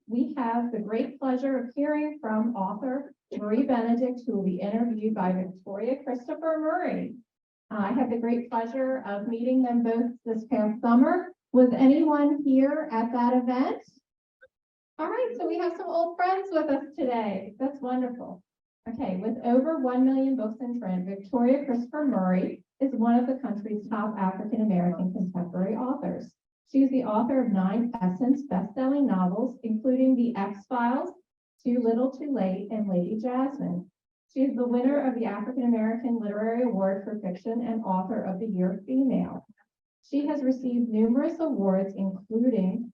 we have the great pleasure of hearing from author Marie Benedict, who will be interviewed by Victoria Christopher Murray. I had the great pleasure of meeting them both this past summer. Was anyone here at that event? All right, so we have some old friends with us today. That's wonderful. Okay, with over 1 million books in print, Victoria Christopher Murray is one of the country's top African-American contemporary authors. She is the author of 9 Essence best-selling novels, including The X-Files, Too Little Too Late, and Lady Jasmine. She is the winner of the African-American Literary Award for Fiction and Author of the Year Female. She has received numerous awards, including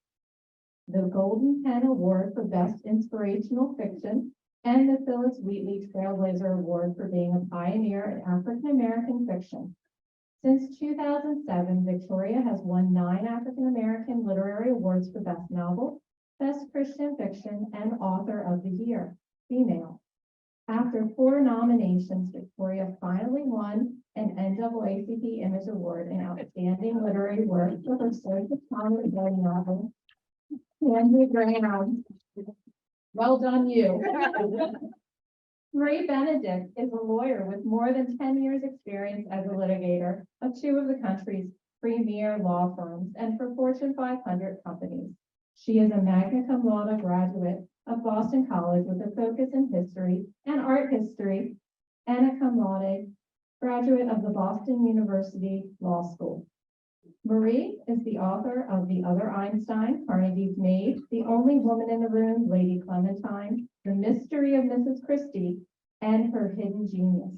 the Golden Pen Award for Best Inspirational Fiction and the Phyllis Wheatley Trailblazer Award for being a pioneer in African-American fiction. Since 2007, Victoria has won 9 African-American Literary Awards for Best Novel, Best Christian Fiction, and Author of the Year Female. After 4 nominations, Victoria finally won an NAACP Image Award in Outstanding Literary Work for her social comedy novel, Candy Brown. Well done, you. Marie Benedict is a lawyer with more than 10 years experience as a litigator of 2 of the country's premier law firms and for Fortune 500 companies. She is a magna cum laude graduate of Boston College with a focus in history and art history, and a cum laude graduate of the Boston University Law School. Marie is the author of The Other Einstein, Carnegie's Maid, The Only Woman in the Room, Lady Clementine, The Mystery of Mrs. Christie, and Her Hidden Genius.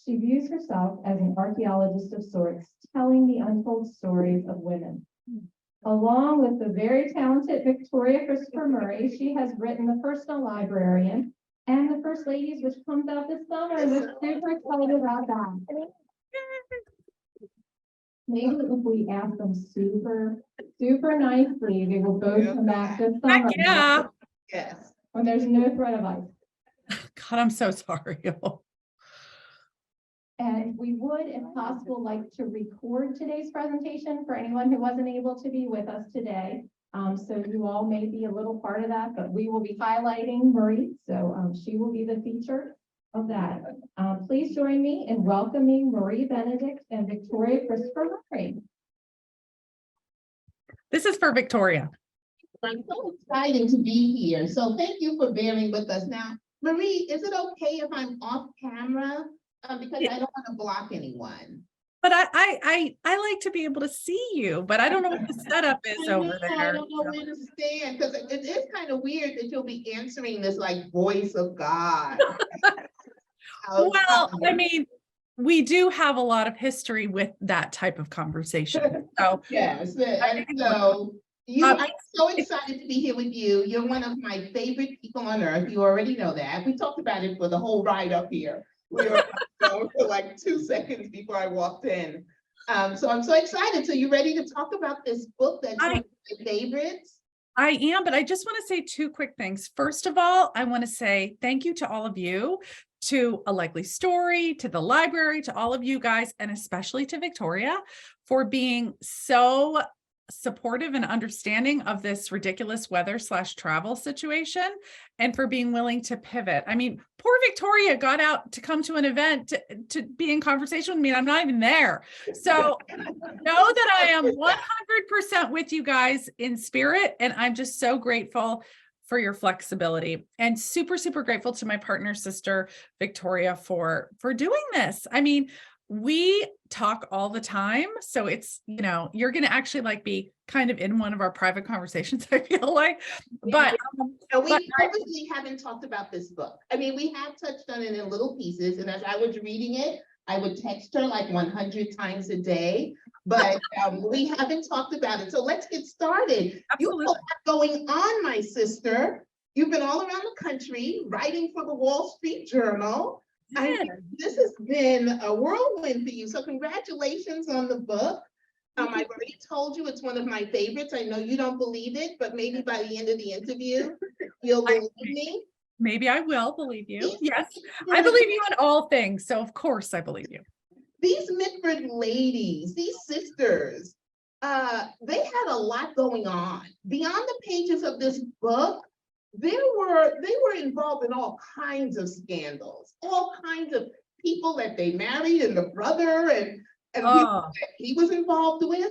She views herself as an archaeologist of sorts, telling the untold stories of women. Along with the very talented Victoria Christopher Murray, she has written The Personal Librarian and The First Ladies, which comes out this summer, and we're super excited about that. Maybe if we ask them super nicely, they will both come back this summer. Yeah. Yes. When there's no threat of ice. God, I'm so sorry. And we would, if possible, like to record today's presentation for anyone who wasn't able to be with us today. So you all may be a little part of that, but we will be highlighting Marie. So she will be the feature of that. Please join me in welcoming Marie Benedict and Victoria Christopher Murray. This is for Victoria. I'm so excited to be here. So thank you for bearing with us. Now, Marie, is it okay if I'm off camera? Because I don't want to block anyone. But I like to be able to see you, but I don't know what the setup is over there. I don't know where to stand, because it is kind of weird that you'll be answering this like voice of God. Well, I mean, we do have a lot of history with that type of conversation. So yes, and so I'm so excited to be here with you. You're one of my favorite people on earth. You already know that. We talked about it for the whole ride up here. We were for like 2 seconds before I walked in. So I'm so excited. So you ready to talk about this book that's one of my favorites? I am, but I just want to say 2 quick things. First of all, I want to say thank you to all of you, to A Likely Story, to the library, to all of you guys, and especially to Victoria for being so supportive and understanding of this ridiculous weather/travel situation, and for being willing to pivot. I mean, poor Victoria got out to come to an event to be in conversation with me, and I'm not even there. So know that I am 100% with you guys in spirit, and I'm just so grateful for your flexibility, and super, super grateful to my partner sister, Victoria, for doing this. I mean, we talk all the time. So it's, you're going to actually like be kind of in one of our private conversations, I feel like, but we purposely haven't talked about this book. I mean, we have touched on it in little pieces. And as I was reading it, I would text her like 100 times a day, but we haven't talked about it. So let's get started. Absolutely. You have a lot going on, my sister. You've been all around the country writing for the Wall Street Journal. This has been a whirlwind for you. So congratulations on the book. I've already told you it's one of my favorites. I know you don't believe it, but maybe by the end of the interview, you'll believe me. Maybe I will believe you. Yes, I believe you in all things. So of course I believe you. These Mitford ladies, these sisters, they had a lot going on. Beyond the pages of this book, they were involved in all kinds of scandals, all kinds of people that they married, and the brother and people Oh, that he was involved with.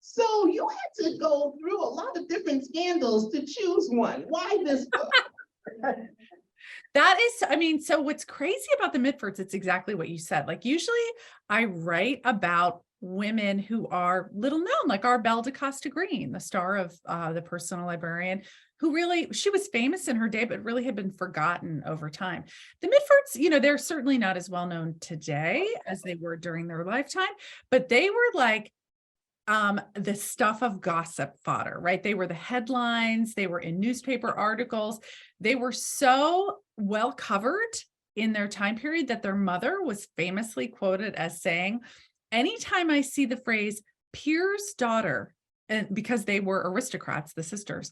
So you had to go through a lot of different scandals to choose one. Why this book? that is, I mean, so what's crazy about the Mitfords, it's exactly what you said. Like usually I write about women who are little known, like our Belle DeCosta Green, the star of The Personal Librarian, who really, she was famous in her day, but really had been forgotten over time. The Mitfords, you know, they're certainly not as well known today as they were during their lifetime, but they were like the stuff of gossip fodder, right? They were the headlines, they were in newspaper articles. They were so well covered in their time period that their mother was famously quoted as saying, anytime I see the phrase peer's daughter, and because they were aristocrats, the sisters,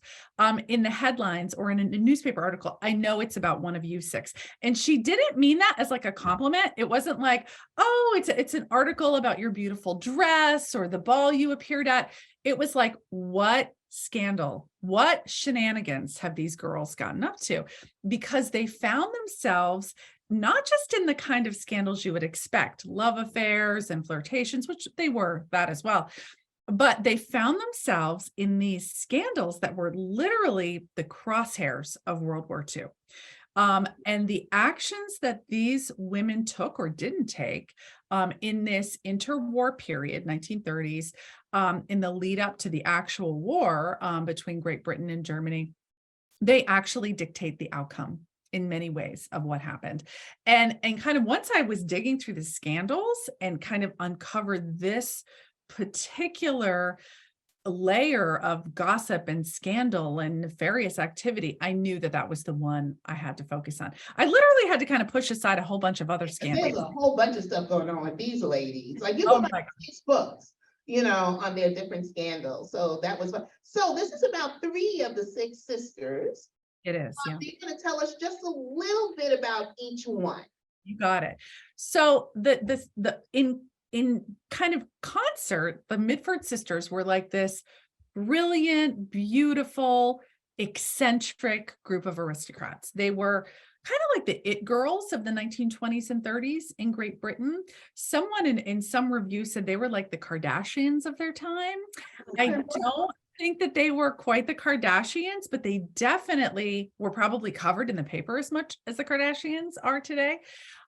in the headlines or in a newspaper article, I know it's about one of you six. And she didn't mean that as like a compliment. It wasn't like, oh, it's an article about your beautiful dress or the ball you appeared at. It was like, what scandal, what shenanigans have these girls gotten up to? Because they found themselves not just in the kind of scandals you would expect, love affairs and flirtations, which they were that as well, but they found themselves in these scandals that were literally the crosshairs of World War II. And the actions that these women took or didn't take in this interwar period, 1930s, in the lead up to the actual war between Great Britain and Germany, they actually dictate the outcome in many ways of what happened. And kind of once I was digging through the scandals and kind of uncovered this particular layer of gossip and scandal and nefarious activity, I knew that that was the one I had to focus on. I literally had to kind of push aside a whole bunch of other There's scandals. a whole bunch of stuff going on with these ladies. Like you Oh go my back to these books, you know, on their different scandals. So that was fun. So this is about 3 of the 6 sisters. It is, yeah. You're going to tell us just a little bit about each one. You got it. So in kind of concert, the Mitford sisters were like this brilliant, beautiful, eccentric group of aristocrats. They were kind of like the it girls of the 1920s and 30s in Great Britain. Someone in some review said they were like the Kardashians of their time. I don't think that they were quite the Kardashians, but they definitely were probably covered in the paper as much as the Kardashians are today.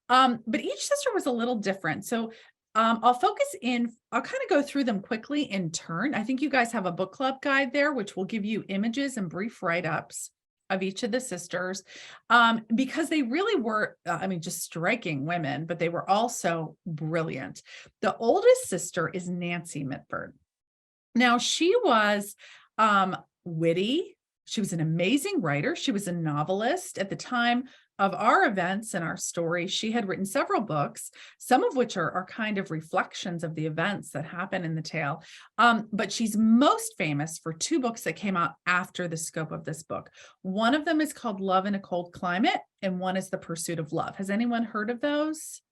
But each sister was a little different. So I'll focus in, I'll kind of go through them quickly in turn. I think you guys have a book club guide there, which will give you images and brief write-ups of each of the sisters, because they really were, I mean, just striking women, but they were also brilliant. The oldest sister is Nancy Mitford. Now, she was witty. She was an amazing writer. She was a novelist. At the time of our events and our story, she had written several books, some of which are kind of reflections of the events that happen in the tale. But she's most famous for 2 books that came out after the scope of this book. One of them is called Love in a Cold Climate, and one is The Pursuit of Love. Has anyone heard of those?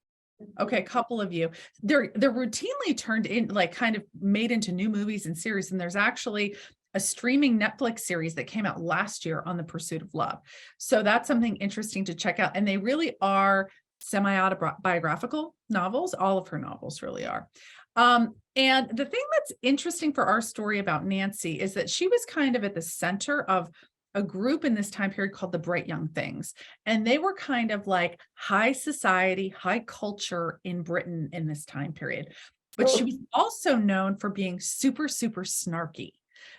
Okay, a couple of you. They're routinely turned in, like kind of made into new movies and series. And there's actually a streaming Netflix series that came out last year on The Pursuit of Love. So that's something interesting to check out. And they really are semi-autobiographical novels. All of her novels really are. And the thing that's interesting for our story about Nancy is that she was kind of at the center of a group in this time period called the Bright Young Things. And they were kind of like high society, high culture in Britain in this time period. But she was also known for being super, super snarky.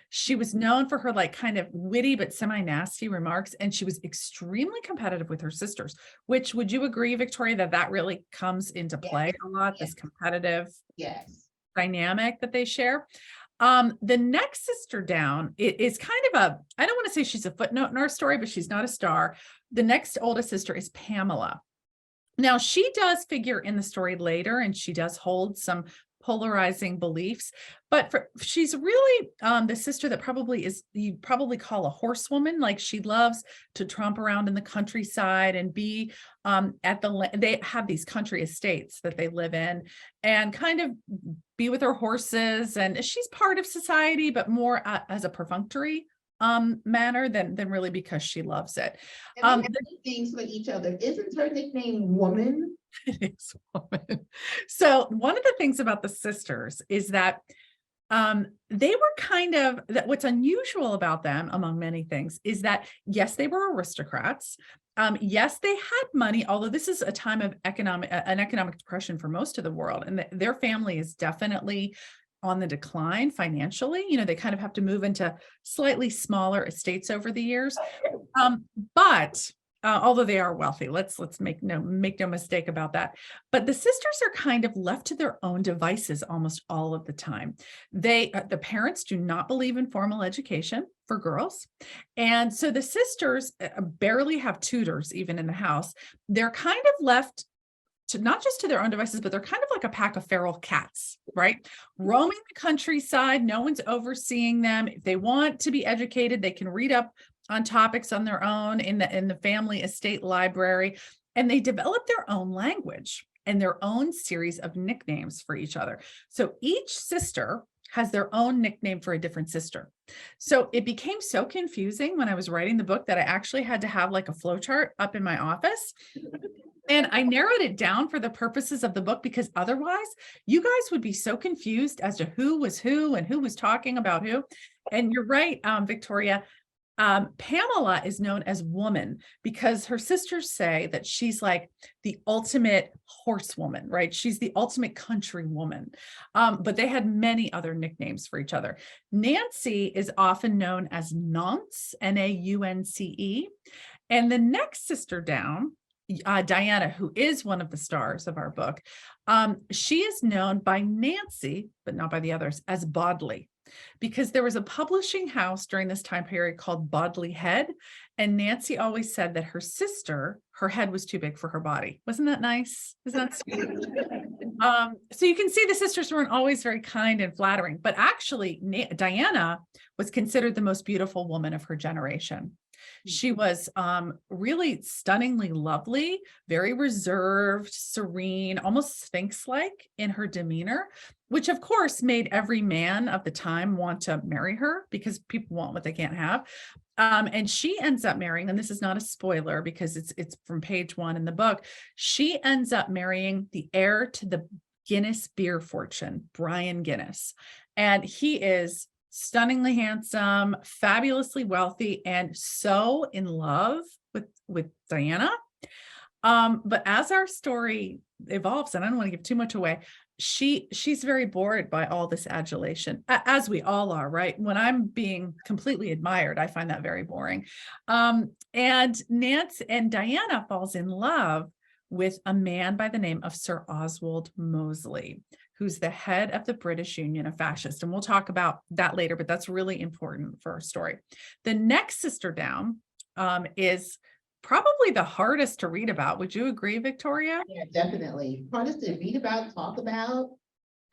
She was known for her like kind of witty but semi-nasty remarks, and she was extremely competitive with her sisters, which would you agree, Victoria, that really comes into play a lot, this competitive dynamic that they share? The next sister down is kind of a, I don't want to say she's a footnote in our story, but she's not a star. The next oldest sister is Pamela. Now, she does figure in the story later, and she does hold some polarizing beliefs, but she's really the sister that you probably call a horsewoman. Like, she loves to tromp around in the countryside and be they have these country estates that they live in, and kind of be with her horses. And she's part of society, but more as a perfunctory manner than really because she loves it. And they have nicknames for each other. Isn't her nickname Woman? It is Woman. So one of the things about the sisters is that they were what's unusual about them, among many things, is that yes, they were aristocrats. Yes, they had money, although this is a time of an economic depression for most of the world, and their family is definitely on the decline financially. They kind of have to move into slightly smaller estates over the years. But although they are wealthy, let's make no mistake about that. But the sisters are kind of left to their own devices almost all of the time. The parents do not believe in formal education for girls. And so the sisters barely have tutors even in the house. They're kind of left to not just to their own devices, but they're kind of like a pack of feral cats, right? Roaming the countryside, no one's overseeing them. If they want to be educated, they can read up on topics on their own in the family estate library, and they develop their own language and their own series of nicknames for each other. So each sister has their own nickname for a different sister. So it became so confusing when I was writing the book that I actually had to have like a flowchart up in my office. And I narrowed it down for the purposes of the book, because otherwise you guys would be so confused as to who was who and who was talking about who. And you're right, Victoria. Pamela is known as Woman because her sisters say that she's like the ultimate horsewoman, right? She's the ultimate country woman. But they had many other nicknames for each other. Nancy is often known as Nance, Naunce. And the next sister down, Diana, who is one of the stars of our book, she is known by Nancy, but not by the others, as Bodley, because there was a publishing house during this time period called Bodley Head, and Nancy always said that her head was too big for her body. Wasn't that nice? Isn't that sweet? So you can see the sisters weren't always very kind and flattering, but actually Diana was considered the most beautiful woman of her generation. She was really stunningly lovely, very reserved, serene, almost Sphinx-like in her demeanor, which of course made every man of the time want to marry her, because people want what they can't have. And she ends up marrying, and this is not a spoiler because it's from page 1 in the book, she ends up marrying the heir to the Guinness beer fortune, Brian Guinness. And he is stunningly handsome, fabulously wealthy, and so in love with Diana. But as our story evolves, and I don't want to give too much away, she's very bored by all this adulation, as we all are, right? When I'm being completely admired, I find that very boring. And Nance and Diana falls in love with a man by the name of Sir Oswald Mosley, who's the head of the British Union of Fascists. And we'll talk about that later, but that's really important for our story. The next sister down is probably the hardest to read about. Would you agree, Victoria? Yeah, definitely. Hardest to read about, talk about,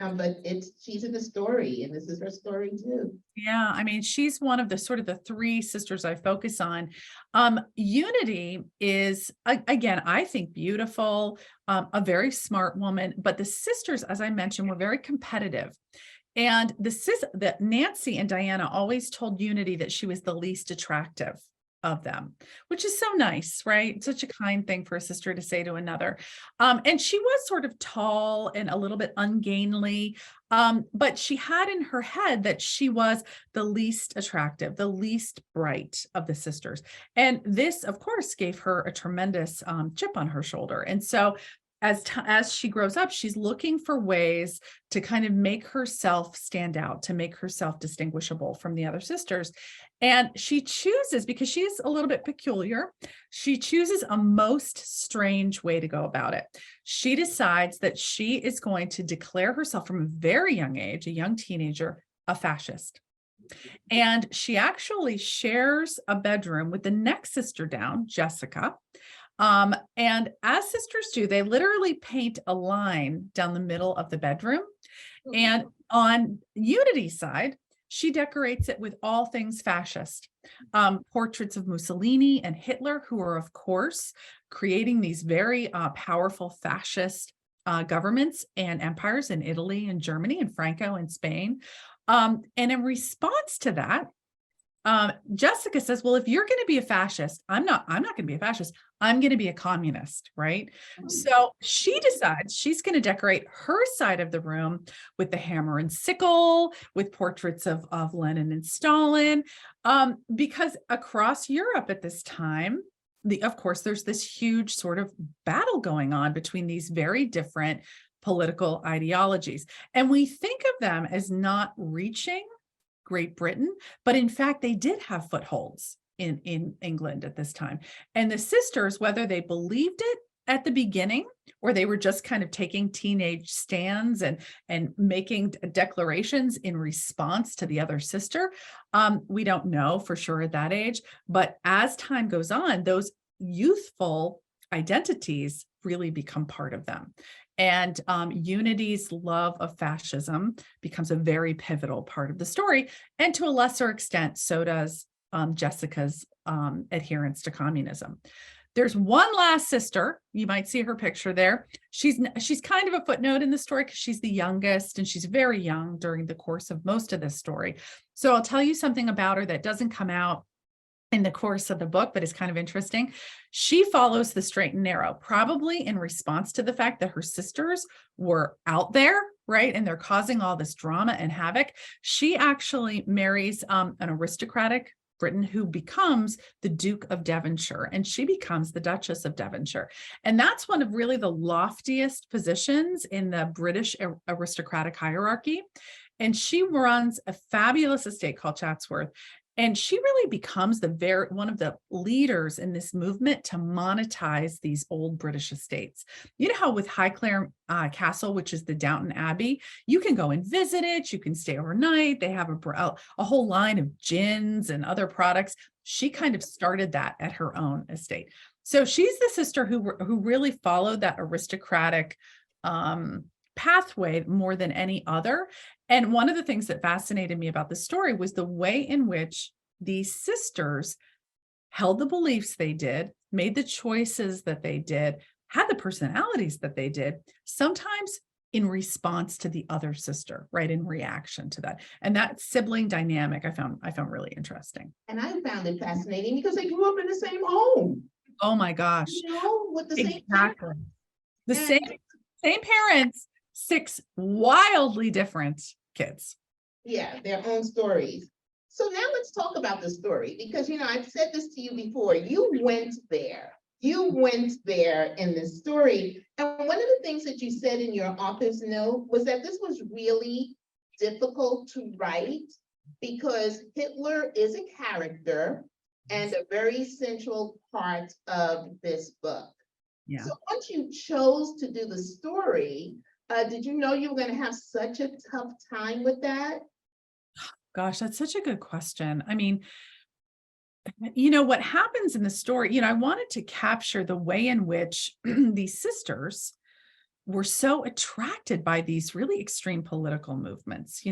but she's in the story, and this is her story too. Yeah, I mean, she's one of the sort of the 3 sisters I focus on. Unity is, again, I think beautiful, a very smart woman, but the sisters, as I mentioned, were very competitive. And that Nancy and Diana always told Unity that she was the least attractive of them, which is so nice, right? Such a kind thing for a sister to say to another. And she was sort of tall and a little bit ungainly, but she had in her head that she was the least attractive, the least bright of the sisters. And this, of course, gave her a tremendous chip on her shoulder. And so as she grows up, she's looking for ways to kind of make herself stand out, to make herself distinguishable from the other sisters. And she chooses, because she's a little bit peculiar, she chooses a most strange way to go about it. She decides that she is going to declare herself from a very young age, a young teenager, a fascist. And she actually shares a bedroom with the next sister down, Jessica. And as sisters do, they literally paint a line down the middle of the bedroom. And on Unity's side, she decorates it with all things fascist. Portraits of Mussolini and Hitler, who are, of course, creating these very powerful fascist governments and empires in Italy and Germany and Franco and Spain. And in response to that, Jessica says, well, if you're going to be a fascist, I'm not going to be a fascist. I'm going to be a communist, right? So she decides she's going to decorate her side of the room with the hammer and sickle, with portraits of Lenin and Stalin, because across Europe at this time, of course, there's this huge sort of battle going on between these very different political ideologies. And we think of them as not reaching Great Britain, but in fact, they did have footholds in England at this time. And the sisters, whether they believed it at the beginning, or they were just kind of taking teenage stands and making declarations in response to the other sister, we don't know for sure at that age. But as time goes on, those youthful identities really become part of them. And Unity's love of fascism becomes a very pivotal part of the story. And to a lesser extent, so does Jessica's adherence to communism. There's one last sister. You might see her picture there. She's kind of a footnote in the story because she's the youngest and she's very young during the course of most of this story. So I'll tell you something about her that doesn't come out in the course of the book, but it's kind of interesting. She follows the straight and narrow, probably in response to the fact that her sisters were out there, right? And they're causing all this drama and havoc. She actually marries an aristocratic Briton who becomes the Duke of Devonshire, and she becomes the Duchess of Devonshire. And that's one of really the loftiest positions in the British aristocratic hierarchy. And she runs a fabulous estate called Chatsworth. And she really becomes one of the leaders in this movement to monetize these old British estates. You know how with Highclere Castle, which is the Downton Abbey, you can go and visit it, you can stay overnight. They have a whole line of gins and other products. She kind of started that at her own estate. So she's the sister who really followed that aristocratic pathway more than any other. And one of the things that fascinated me about the story was the way in which these sisters held the beliefs they did, made the choices that they did, had the personalities that they did, sometimes in response to the other sister, right? In reaction to that. And that sibling dynamic I found really interesting. And I found it fascinating because they grew up in the same home. Oh my gosh. With the same Exactly. The same parents, 6 wildly different kids. Yeah, their own stories. So now let's talk about the story because, I've said this to you before. You went there. You went there in this story. And one of the things that you said in your author's note was that this was really difficult to write because Hitler is a character and a very central part of this book. Yeah. So once you chose to do the story, did you know you were going to have such a tough time with that? Gosh, that's such a good question. I mean, what happens in the story, I wanted to capture the way in which these sisters were so attracted by these really extreme political movements.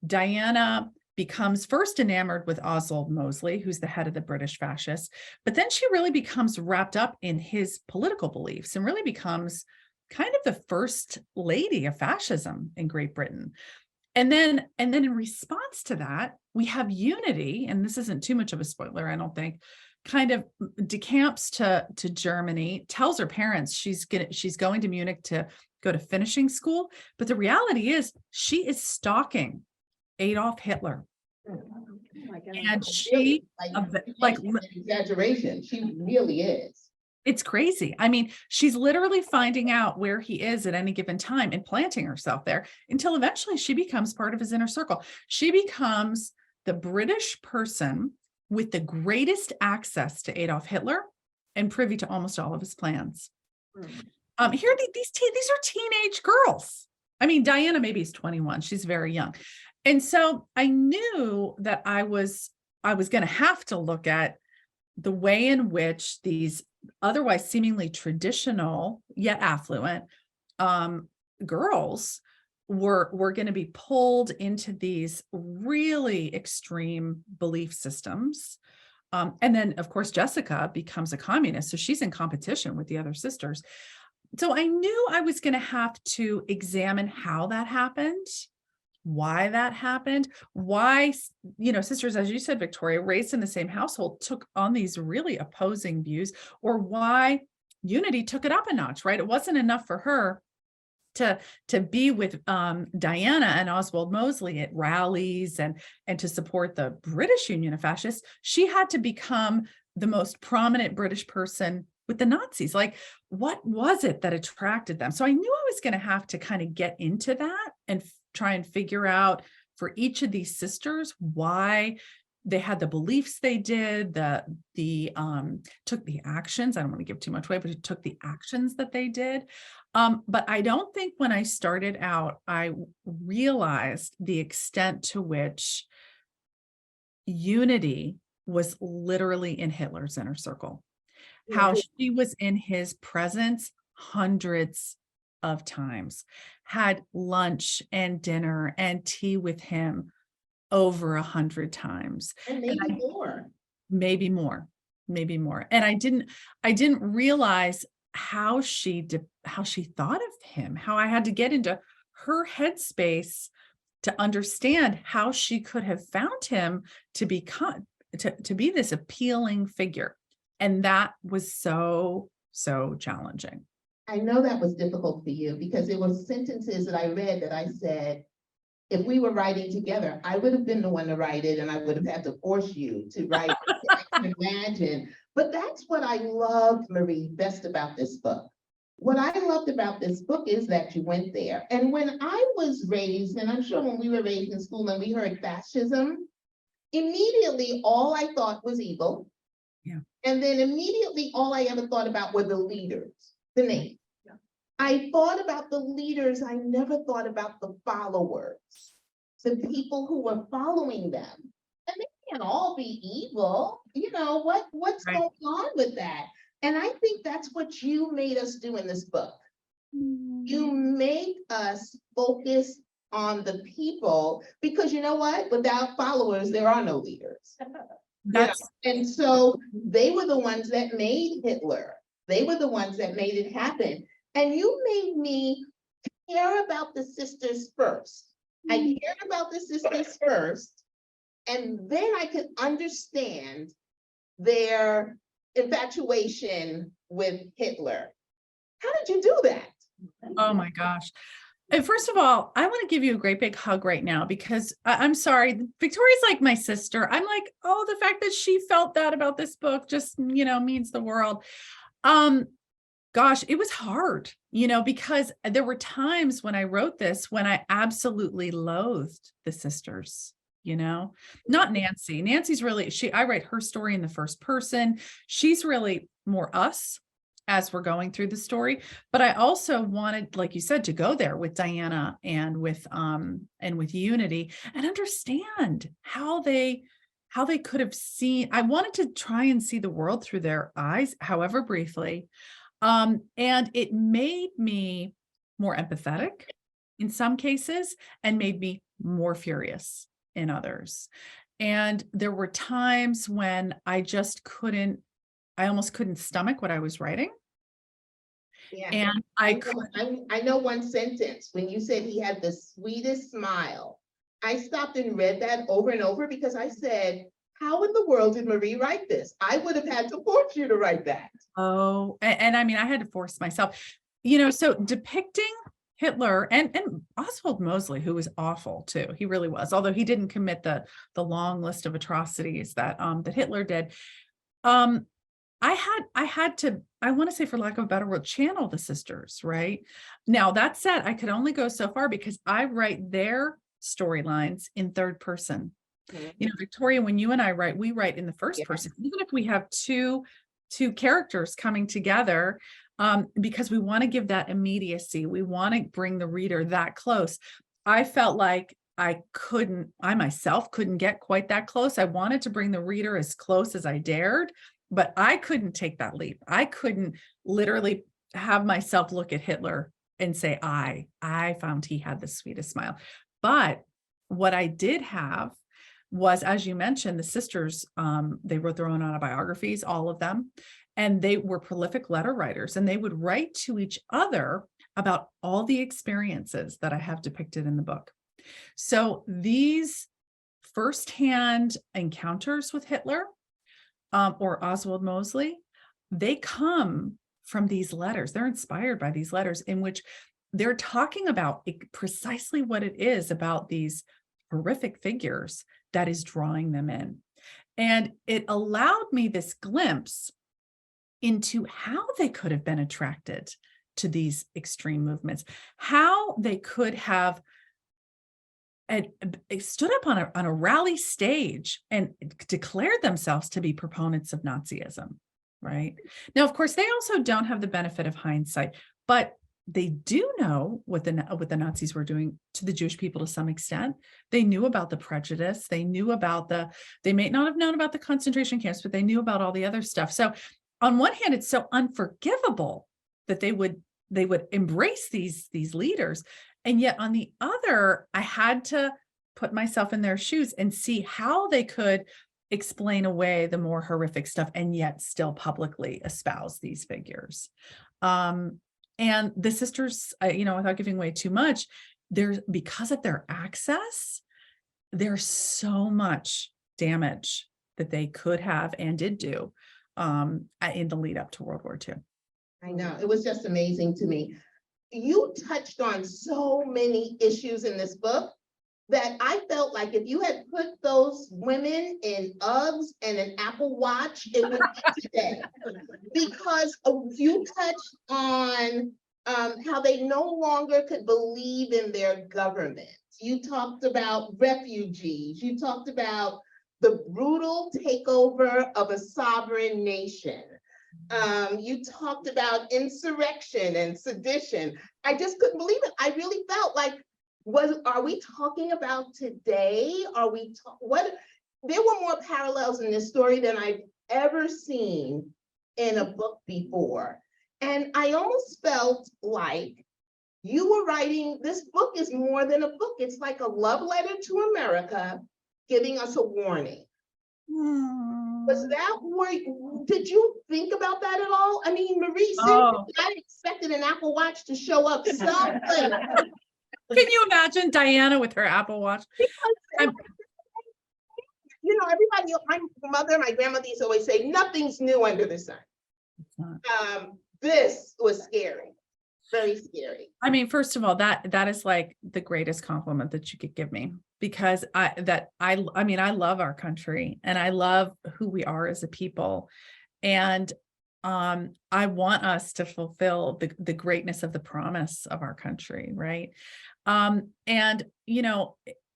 Diana becomes first enamored with Oswald Mosley, who's the head of the British fascists, but then she really becomes wrapped up in his political beliefs and really becomes kind of the first lady of fascism in Great Britain. And then in response to that, we have Unity, and this isn't too much of a spoiler, I don't think, kind of decamps to Germany, tells her parents she's going to Munich to go to finishing school. But the reality is she is stalking Adolf Hitler. Oh my God. And she, like exaggeration, she really is. It's crazy. I mean, she's literally finding out where he is at any given time and planting herself there until eventually she becomes part of his inner circle. She becomes the British person with the greatest access to Adolf Hitler and privy to almost all of his plans. Here, these are teenage girls. I mean, Diana maybe is 21. She's very young. And so I knew that I was going to have to look at the way in which these otherwise seemingly traditional yet affluent girls were going to be pulled into these really extreme belief systems. And then, of course, Jessica becomes a communist, so she's in competition with the other sisters. So I knew I was going to have to examine how that happened, why that happened, why, sisters, as you said, Victoria, raised in the same household, took on these really opposing views, or why Unity took it up a notch, right? It wasn't enough for her to be with Diana and Oswald Mosley at rallies and to support the British Union of Fascists. She had to become the most prominent British person with the Nazis. Like, what was it that attracted them? So I knew I was going to have to kind of get into that and try and figure out for each of these sisters why they had the beliefs they did, took the actions. I don't want to give too much away, but it took the actions that they did. But I don't think when I started out, I realized the extent to which Unity was literally in Hitler's inner circle, how she was in his presence hundreds of times, had lunch and dinner and tea with him over 100 times. And maybe more. Maybe more. And I didn't realize how she thought of him, how I had to get into her headspace to understand how she could have found him to be this appealing figure. And that was so challenging. I know that was difficult for you because it was sentences that I read that I said, if we were writing together, I would have been the one to write it, and I would have had to force you to write it. I can imagine. But that's what I loved, Marie, best about this book. What I loved about this book is that you went there. And when I was raised, and I'm sure when we were raised in school and we heard fascism, immediately all I thought was evil. Yeah. And then immediately all I ever thought about were the leaders, the names. I thought about the leaders, I never thought about the followers, the people who were following them. And they can't all be evil. What's Right. going on with that? And I think that's what you made us do in this book. You make us focus on the people, because you know what? Without followers, there are no leaders. And so they were the ones that made Hitler. They were the ones that made it happen. And you made me care about the sisters first. I cared about the sisters first, and then I could understand their infatuation with Hitler. How did you do that? Oh my gosh. And first of all, I want to give you a great big hug right now, because I'm sorry, Victoria's like my sister. I'm like, oh, the fact that she felt that about this book just, means the world. Gosh, it was hard, because there were times when I wrote this when I absolutely loathed the sisters, not Nancy. Nancy's really, I write her story in the first person. She's really more us as we're going through the story. But I also wanted, like you said, to go there with Diana and with Unity and understand how they could have seen. I wanted to try and see the world through their eyes, however briefly. And it made me more empathetic in some cases and made me more furious in others. And there were times when I almost couldn't stomach what I was writing. Yeah. And I know one sentence when you said he had the sweetest smile. I stopped and read that over and over because I said, how in the world did Marie write this? I would have had to force you to write that. Oh, and I mean, I had to force myself, so depicting Hitler and Oswald Mosley, who was awful too. He really was, although he didn't commit the long list of atrocities that Hitler did. I had to, I want to say, for lack of a better word, channel the sisters, right? Now, that said, I could only go so far because I write their storylines in third person. Victoria, when you and I write, we write in the first person, even if we have two characters coming together, because we want to give that immediacy. We want to bring the reader that close. I felt like I myself couldn't get quite that close. I wanted to bring the reader as close as I dared, but I couldn't take that leap. I couldn't literally have myself look at Hitler and say, I found he had the sweetest smile. But what I did have was, as you mentioned, the sisters, they wrote their own autobiographies, all of them, and they were prolific letter writers, and they would write to each other about all the experiences that I have depicted in the book. So these firsthand encounters with Hitler, or Oswald Mosley, they come from these letters. They're inspired by these letters in which they're talking about precisely what it is about these horrific figures that is drawing them in. And it allowed me this glimpse into how they could have been attracted to these extreme movements, how they could have stood up on a rally stage and declared themselves to be proponents of Nazism, right? Now, of course, they also don't have the benefit of hindsight, but they do know what the Nazis were doing to the Jewish people to some extent. They knew about the prejudice. They knew about they may not have known about the concentration camps, but they knew about all the other stuff. So on one hand, it's so unforgivable that they would embrace these leaders. And yet on the other, I had to put myself in their shoes and see how they could explain away the more horrific stuff and yet still publicly espouse these figures. And the sisters, without giving away too much, because of their access, there's so much damage that they could have and did do in the lead up to World War II. I know, it was just amazing to me. You touched on so many issues in this book that I felt like if you had put those women in Uggs and an Apple Watch, it would be today. Because you touched on how they no longer could believe in their government. You talked about refugees. You talked about the brutal takeover of a sovereign nation. You talked about insurrection and sedition. I just couldn't believe it. I really felt like, are we talking about today? There were more parallels in this story than I've ever seen in a book before. And I almost felt like you were writing, this book is more than a book. It's like a love letter to America, giving us a warning. Was that did you think about that at all? I mean, Marie, I expected an Apple Watch to show up something. Can you imagine Diana with her Apple Watch? Everybody, my mother, my grandmother used to always say, nothing's new under the sun. This was scary, very scary. I mean, first of all, that is like the greatest compliment that you could give me, because I love our country and I love who we are as a people. And I want us to fulfill the greatness of the promise of our country, right? And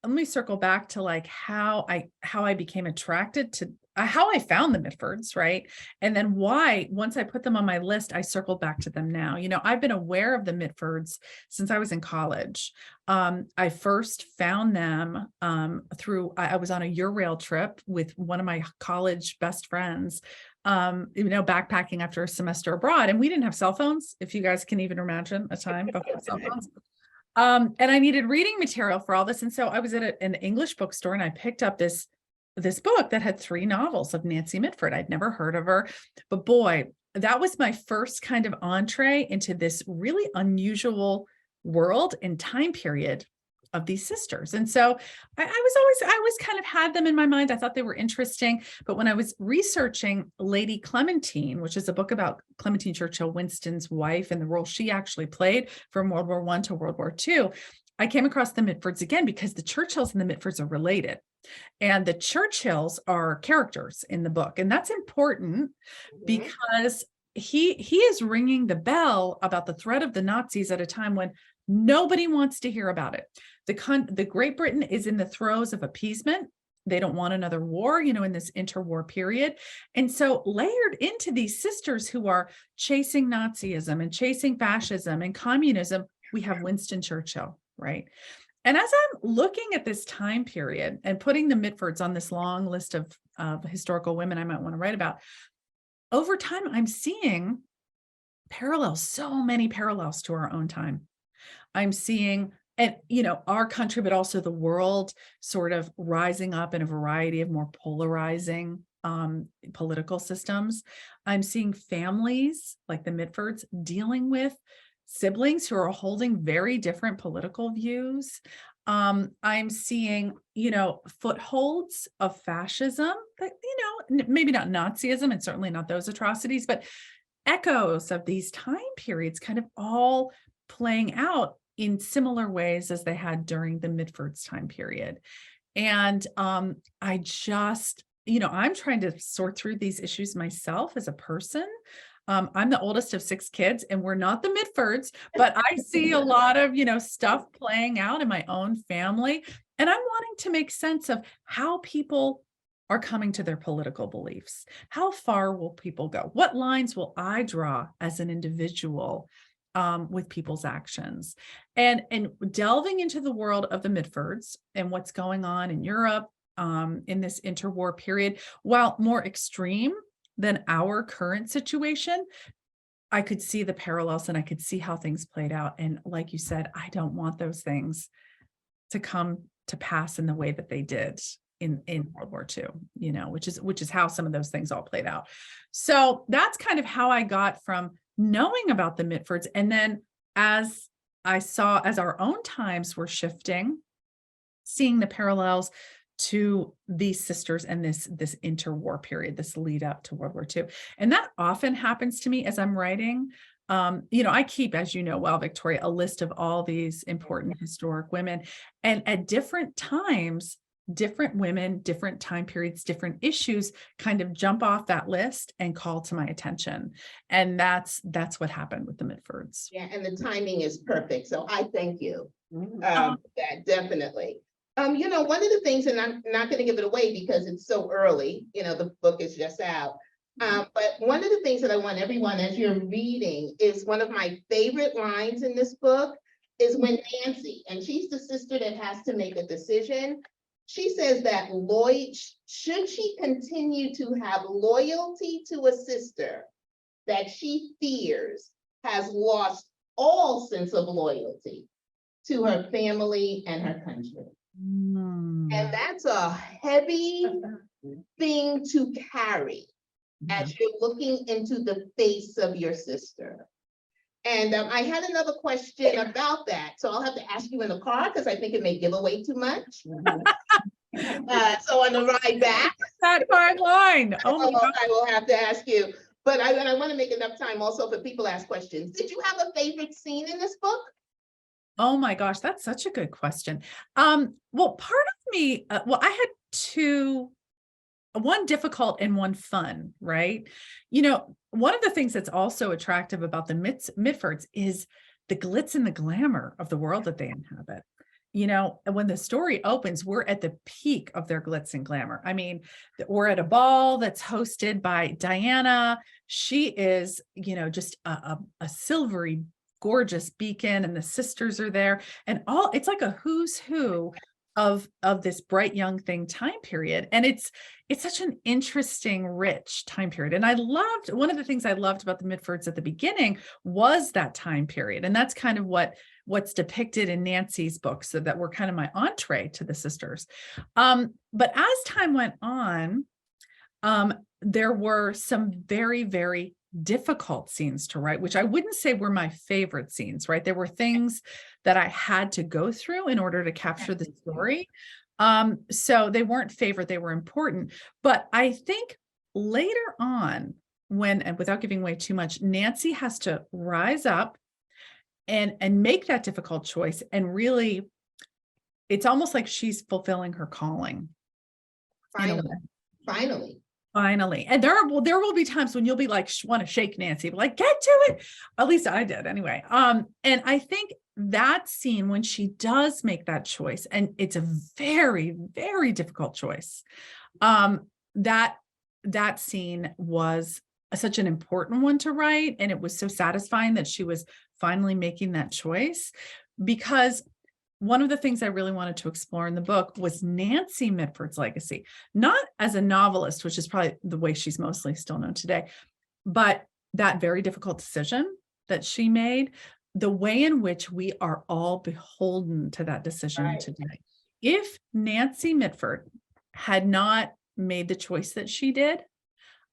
let me circle back to like how I became attracted to how I found the Mitfords, right? And then why, once I put them on my list, I circled back to them now. I've been aware of the Mitfords since I was in college. I first found them I was on a Eurail trip with one of my college best friends, backpacking after a semester abroad. And we didn't have cell phones, if you guys can even imagine a time before cell phones. And I needed reading material for all this. And so I was at an English bookstore and I picked up this book that had 3 novels of Nancy Mitford. I'd never heard of her, but boy, that was my first kind of entree into this really unusual world and time period of these sisters. And so I always kind of had them in my mind. I thought they were interesting, but when I was researching Lady Clementine, which is a book about Clementine Churchill, Winston's wife, and the role she actually played from World War I to World War II, I came across the Mitfords again because the Churchills and the Mitfords are related. And the Churchills are characters in the book. And that's important because he is ringing the bell about the threat of the Nazis at a time when nobody wants to hear about it. The Great Britain is in the throes of appeasement. They don't want another war, in this interwar period. And so layered into these sisters who are chasing Nazism and chasing fascism and communism, we have Winston Churchill, right? And as I'm looking at this time period and putting the Mitfords on this long list of historical women I might want to write about, over time, I'm seeing parallels, so many parallels to our own time. I'm seeing, and our country, but also the world sort of rising up in a variety of more polarizing political systems. I'm seeing families like the Mitfords dealing with siblings who are holding very different political views. I'm seeing, footholds of fascism that, maybe not Nazism and certainly not those atrocities, but echoes of these time periods kind of all playing out in similar ways as they had during the Mitford's time period. And I just, I'm trying to sort through these issues myself as a person. I'm the oldest of 6 kids, and we're not the Mitfords, but I see a lot of, stuff playing out in my own family. And I'm wanting to make sense of how people are coming to their political beliefs. How far will people go? What lines will I draw as an individual with people's actions? And delving into the world of the Mitfords and what's going on in Europe in this interwar period, while more extreme than our current situation, I could see the parallels and I could see how things played out. And like you said, I don't want those things to come to pass in the way that they did in World War II, which is how some of those things all played out. So that's kind of how I got from knowing about the Mitfords. And then as our own times were shifting, seeing the parallels to these sisters and this interwar period, this lead up to World War II. And that often happens to me as I'm writing. I keep, as you know well, Victoria, a list of all these important historic women. And at different times, different women, different time periods, different issues kind of jump off that list and call to my attention. And that's what happened with the Mitfords. Yeah, and the timing is perfect. So I thank you. That definitely. One of the things, and I'm not going to give it away because it's so early, the book is just out. But one of the things that I want everyone, as you're reading, is one of my favorite lines in this book is when Nancy, and she's the sister that has to make a decision. She says that should she continue to have loyalty to a sister that she fears has lost all sense of loyalty to her family and her country. And that's a heavy thing to carry as you're looking into the face of your sister. And I had another question about that, so I'll have to ask you in the car because I think it may give away too much. So on the ride back, That fine line. Oh my God. I will have to ask you. But I want to make enough time also for people to ask questions. Did you have a favorite scene in this book? Oh my gosh, that's such a good question. Well, part of me, I had two, one difficult and one fun, right? One of the things that's also attractive about the Mitfords is the glitz and the glamour of the world that they inhabit. When the story opens, we're at the peak of their glitz and glamour. I mean, we're at a ball that's hosted by Diana. She is, just a silvery, gorgeous beacon, and the sisters are there, and it's like a who's who of this bright young thing time period. And it's such an interesting, rich time period. And one of the things I loved about the Mitfords at the beginning was that time period. And that's kind of what's depicted in Nancy's book. So that were kind of my entree to the sisters. But as time went on, there were some very, very difficult scenes to write, which I wouldn't say were my favorite scenes, right? There were things that I had to go through in order to capture the story. So they weren't favorite, they were important. But I think later on, and without giving away too much, Nancy has to rise up and make that difficult choice. And really, it's almost like she's fulfilling her calling. Finally. And there will be times when you'll be like, want to shake Nancy, but like, get to it. At least I did anyway. And I think that scene when she does make that choice, and it's a very, very difficult choice. That scene was such an important one to write. And it was so satisfying that she was finally making that choice, because one of the things I really wanted to explore in the book was Nancy Mitford's legacy, not as a novelist, which is probably the way she's mostly still known today, But that very difficult decision that she made, the way in which we are all beholden to that decision Right. today. If Nancy Mitford had not made the choice that she did,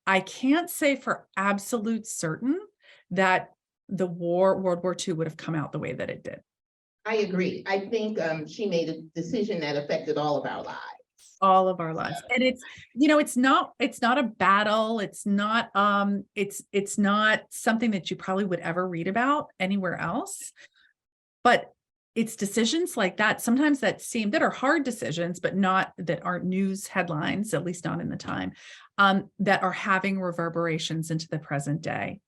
I can't say for absolute certain that World War II would have come out the way that it did. I agree. I think she made a decision that affected all of our lives. All of our lives. And it's, it's not a battle. It's not something that you probably would ever read about anywhere else. But it's decisions like that, sometimes that are hard decisions, but that aren't news headlines, at least not in the time, that are having reverberations into the present day.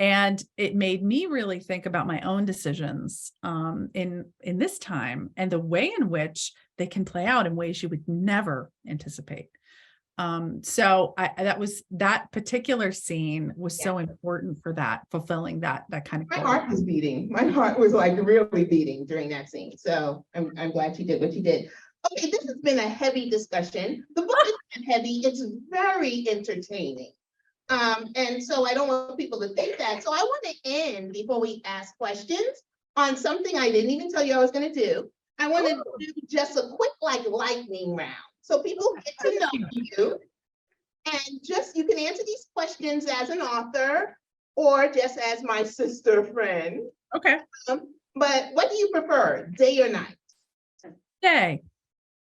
And it made me really think about my own decisions in this time and the way in which they can play out in ways you would never anticipate. So that particular scene was so important for that, fulfilling that kind of My goal. heart was beating. My heart was like really beating during that scene. So I'm glad you did what you did. Okay, this has been a heavy discussion. The book isn't heavy, it's very entertaining. And so I don't want people to think that. So I want to end before we ask questions on something I didn't even tell you I was going to do. I want to do just a quick lightning round. So people get to know you. And just, you can answer these questions as an author or just as my sister friend. Okay. But what do you prefer, day or night? Day.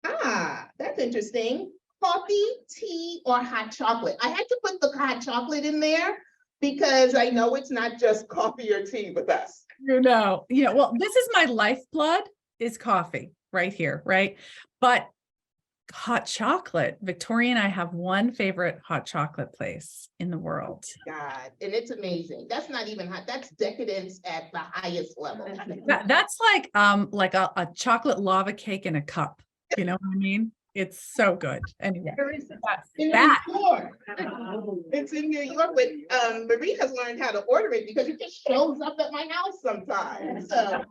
Ah, that's interesting. Coffee, tea, or hot chocolate? I had to put the hot chocolate in there because I know it's not just coffee or tea with us. Well, this is my lifeblood, is coffee right here, right? But hot chocolate, Victoria and I have one favorite hot chocolate place in the world. God, and it's amazing. That's not even hot. That's decadence at the highest level. That's like a chocolate lava cake in a cup. You know what I mean? It's so good. Anyway, In New York. It's in New York, but Marie has learned how to order it because it just shows up at my house sometimes. So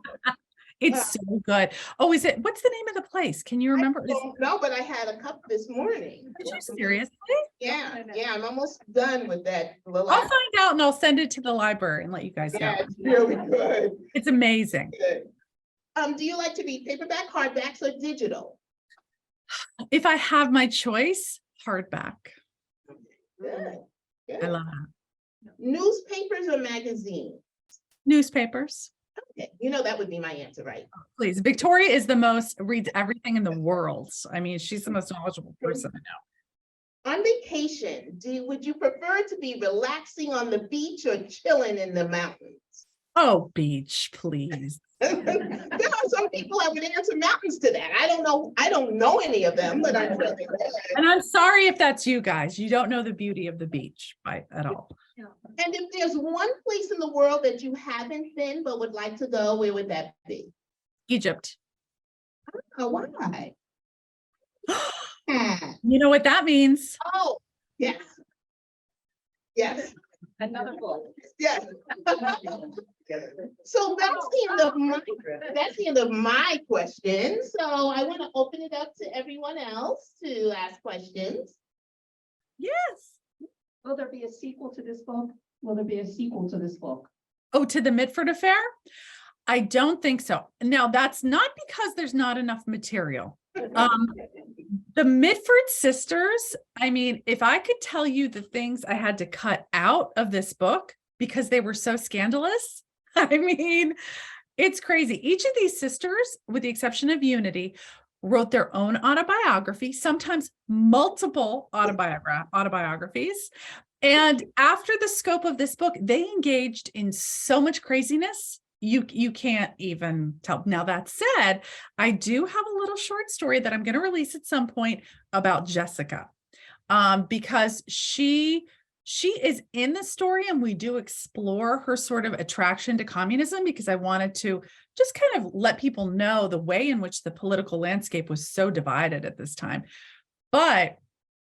it's so good. Oh, what's the name of the place? Can you remember? I don't know, but I had a cup this morning. Did you seriously? Yeah, I'm almost done with that. I'll find out and I'll send it to the library and let you guys know. Yeah, it's really good. It's amazing. Good. Do you like to read paperback, hardbacks, or digital? If I have my choice, hardback. Good. I love that. Newspapers or magazines? Newspapers. Okay, that would be my answer, right? Please. Victoria is reads everything in the world. I mean, she's the most knowledgeable person I know. On vacation, would you prefer to be relaxing on the beach or chilling in the mountains? Oh, beach, please. There are some people that would answer mountains to that. I don't know any of them, but I'm really good. And I'm sorry if that's you guys. You don't know the beauty of the beach at all. And if there's one place in the world that you haven't been but would like to go, where would that be? Egypt. Oh, why? You know what that means? Oh, yes. Yes. Another book. Yes. So that's the end of my question. So I want to open it up to everyone else to ask questions. Yes. Will there be a sequel to this book? Will there be a sequel to this book? Oh, to the Mitford Affair? I don't think so. Now, that's not because there's not enough material. The Mitford sisters, I mean, if I could tell you the things I had to cut out of this book because they were so scandalous, I mean, it's crazy. Each of these sisters, with the exception of Unity, wrote their own autobiography, sometimes multiple autobiographies. And after the scope of this book, they engaged in so much craziness, you can't even tell. Now, that said, I do have a little short story that I'm going to release at some point about Jessica, because she is in the story, and we do explore her sort of attraction to communism, because I wanted to just kind of let people know the way in which the political landscape was so divided at this time. But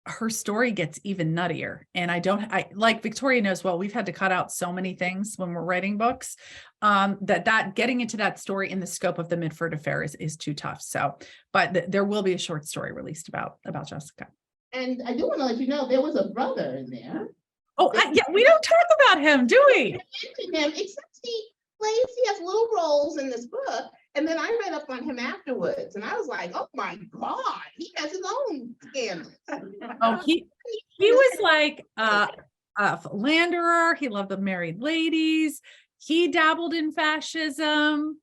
her story gets even nuttier. And I like Victoria knows well, we've had to cut out so many things when we're writing books, that getting into that story in the scope of the Mitford Affair is too tough. So, but there will be a short story released about Jessica. And I do want to let you know there was a brother in there. Oh, yeah, we don't talk about him, do we? Mention him, except he has little roles in this book. And then I read up on him afterwards, and I was like, oh my God, he has his own scandals. Oh, he was like a philanderer. He loved the married ladies. He dabbled in fascism.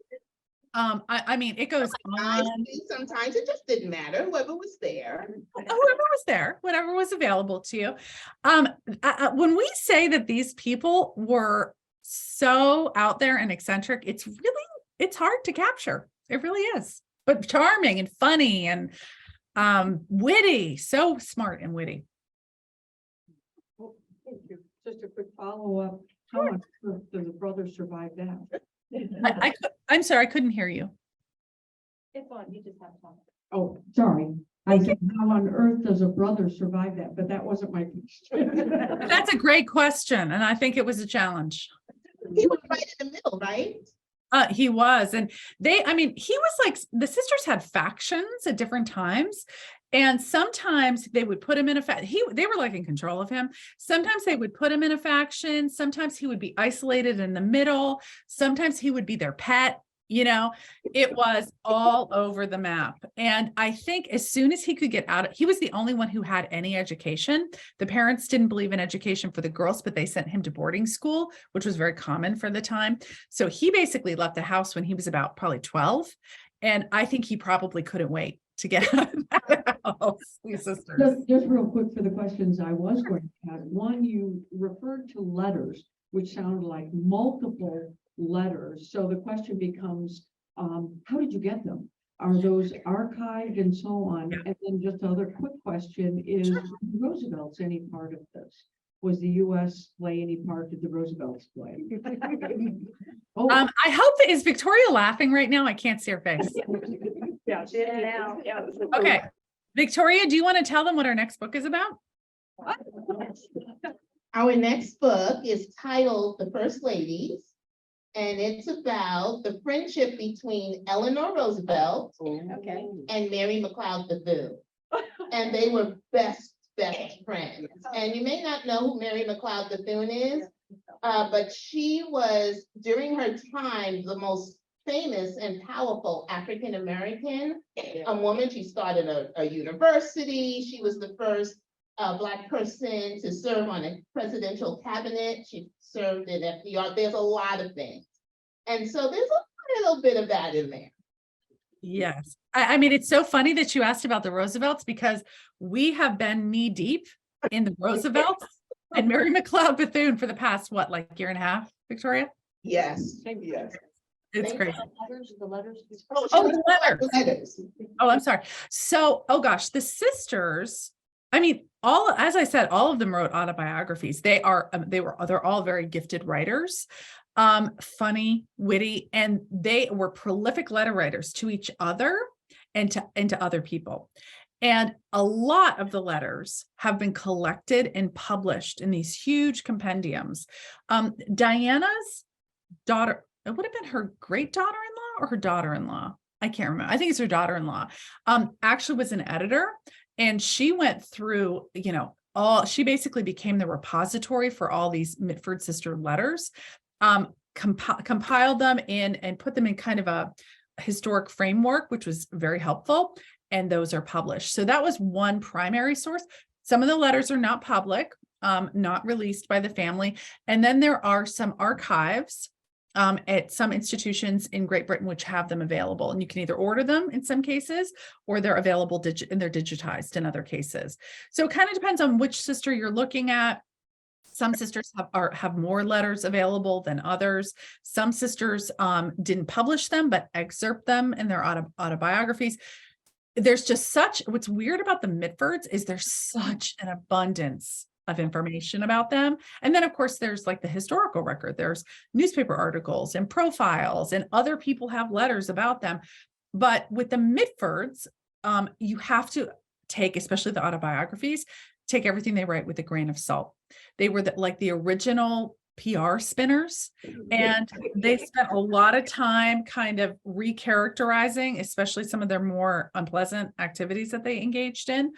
I mean, it goes on. Sometimes it just didn't matter, whoever was there. Whoever was there, whatever was available to you. When we say that these people were so out there and eccentric, it's hard to capture. It really is, but charming and funny and witty, so smart and witty. Well, thank you. Just a quick follow-up. How on earth does a brother survive that? I'm sorry, I couldn't hear you. It's on, you just have to talk. Oh, sorry. I said, how on earth does a brother survive that? But that wasn't my question. That's a great question, and I think it was a challenge. He was right in the middle, right? He was, and he was like, the sisters had factions at different times. And sometimes they would put him in a they were like in control of him. Sometimes they would put him in a faction. Sometimes he would be isolated in the middle. Sometimes he would be their pet. It was all over the map. And I think as soon as he could get out, he was the only one who had any education. The parents didn't believe in education for the girls, but they sent him to boarding school, which was very common for the time. So he basically left the house when he was about probably 12. And I think he probably couldn't wait to get out of that house. These sisters. Just real quick for the questions I was going to have. One, you referred to letters, which sounded like multiple letters. So the question becomes, how did you get them? Are those archived and so on? Yeah. And then just another quick question is, Sure. Roosevelt's any part of this? Was the U.S. play any part? Did the Roosevelts play? Oh, I hope that is Victoria laughing right now. I can't see her face. yeah, now. Yeah. Okay. Victoria, do you want to tell them what our next book is about? Our next book is titled The First Ladies, and it's about the friendship between Eleanor Roosevelt and Mary McLeod Bethune. And they were best friends. And you may not know who Mary McLeod Bethune is, but she was, during her time, the most famous and powerful African-American woman. She started a university. She was the first Black person to serve on a presidential cabinet. She served in FDR. There's a lot of things. And so there's a little bit of that in there. Yes. I mean, it's so funny that you asked about the Roosevelts because we have been knee deep in the Roosevelts and Mary McLeod Bethune for the past, year and a half, Victoria? Yes. Yes. It's great. The letters. Oh, the letters. Letters. Oh, I'm sorry. So, oh gosh, the sisters, I mean, as I said, all of them wrote autobiographies. They're all very gifted writers, funny, witty, and they were prolific letter writers to each other and to other people. And a lot of the letters have been collected and published in these huge compendiums. Diana's daughter, it would have been her great daughter-in-law or her daughter-in-law. I can't remember. I think it's her daughter-in-law. Actually was an editor, and she went through, she basically became the repository for all these Mitford sister letters, compiled them in and put them in kind of a historic framework, which was very helpful. And those are published. So that was one primary source. Some of the letters are not public, not released by the family. And then there are some archives at some institutions in Great Britain, which have them available. And you can either order them in some cases, or they're available and they're digitized in other cases. So it kind of depends on which sister you're looking at. Some sisters have more letters available than others. Some sisters didn't publish them, but excerpt them in their autobiographies. There's just what's weird about the Mitfords is there's such an abundance of information about them. And then of course there's like the historical record, there's newspaper articles and profiles, and other people have letters about them. But with the Mitfords, you have to take, especially the autobiographies, take everything they write with a grain of salt. They were like the original PR spinners, and they spent a lot of time kind of recharacterizing, especially some of their more unpleasant activities that they engaged in.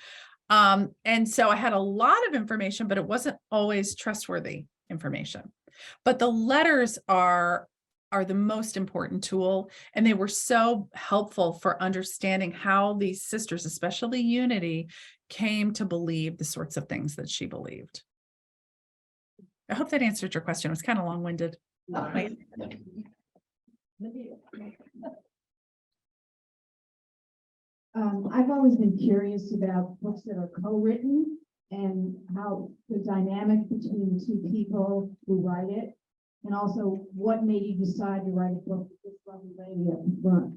And so I had a lot of information, but it wasn't always trustworthy information. But the letters are the most important tool, and they were so helpful for understanding how these sisters, especially Unity, came to believe the sorts of things that she believed. I hope that answered your question. It was kind of long-winded. I've always been curious about books that are co-written and how the dynamic between the two people who write it, and also what made you decide to write a book with this lovely lady up in front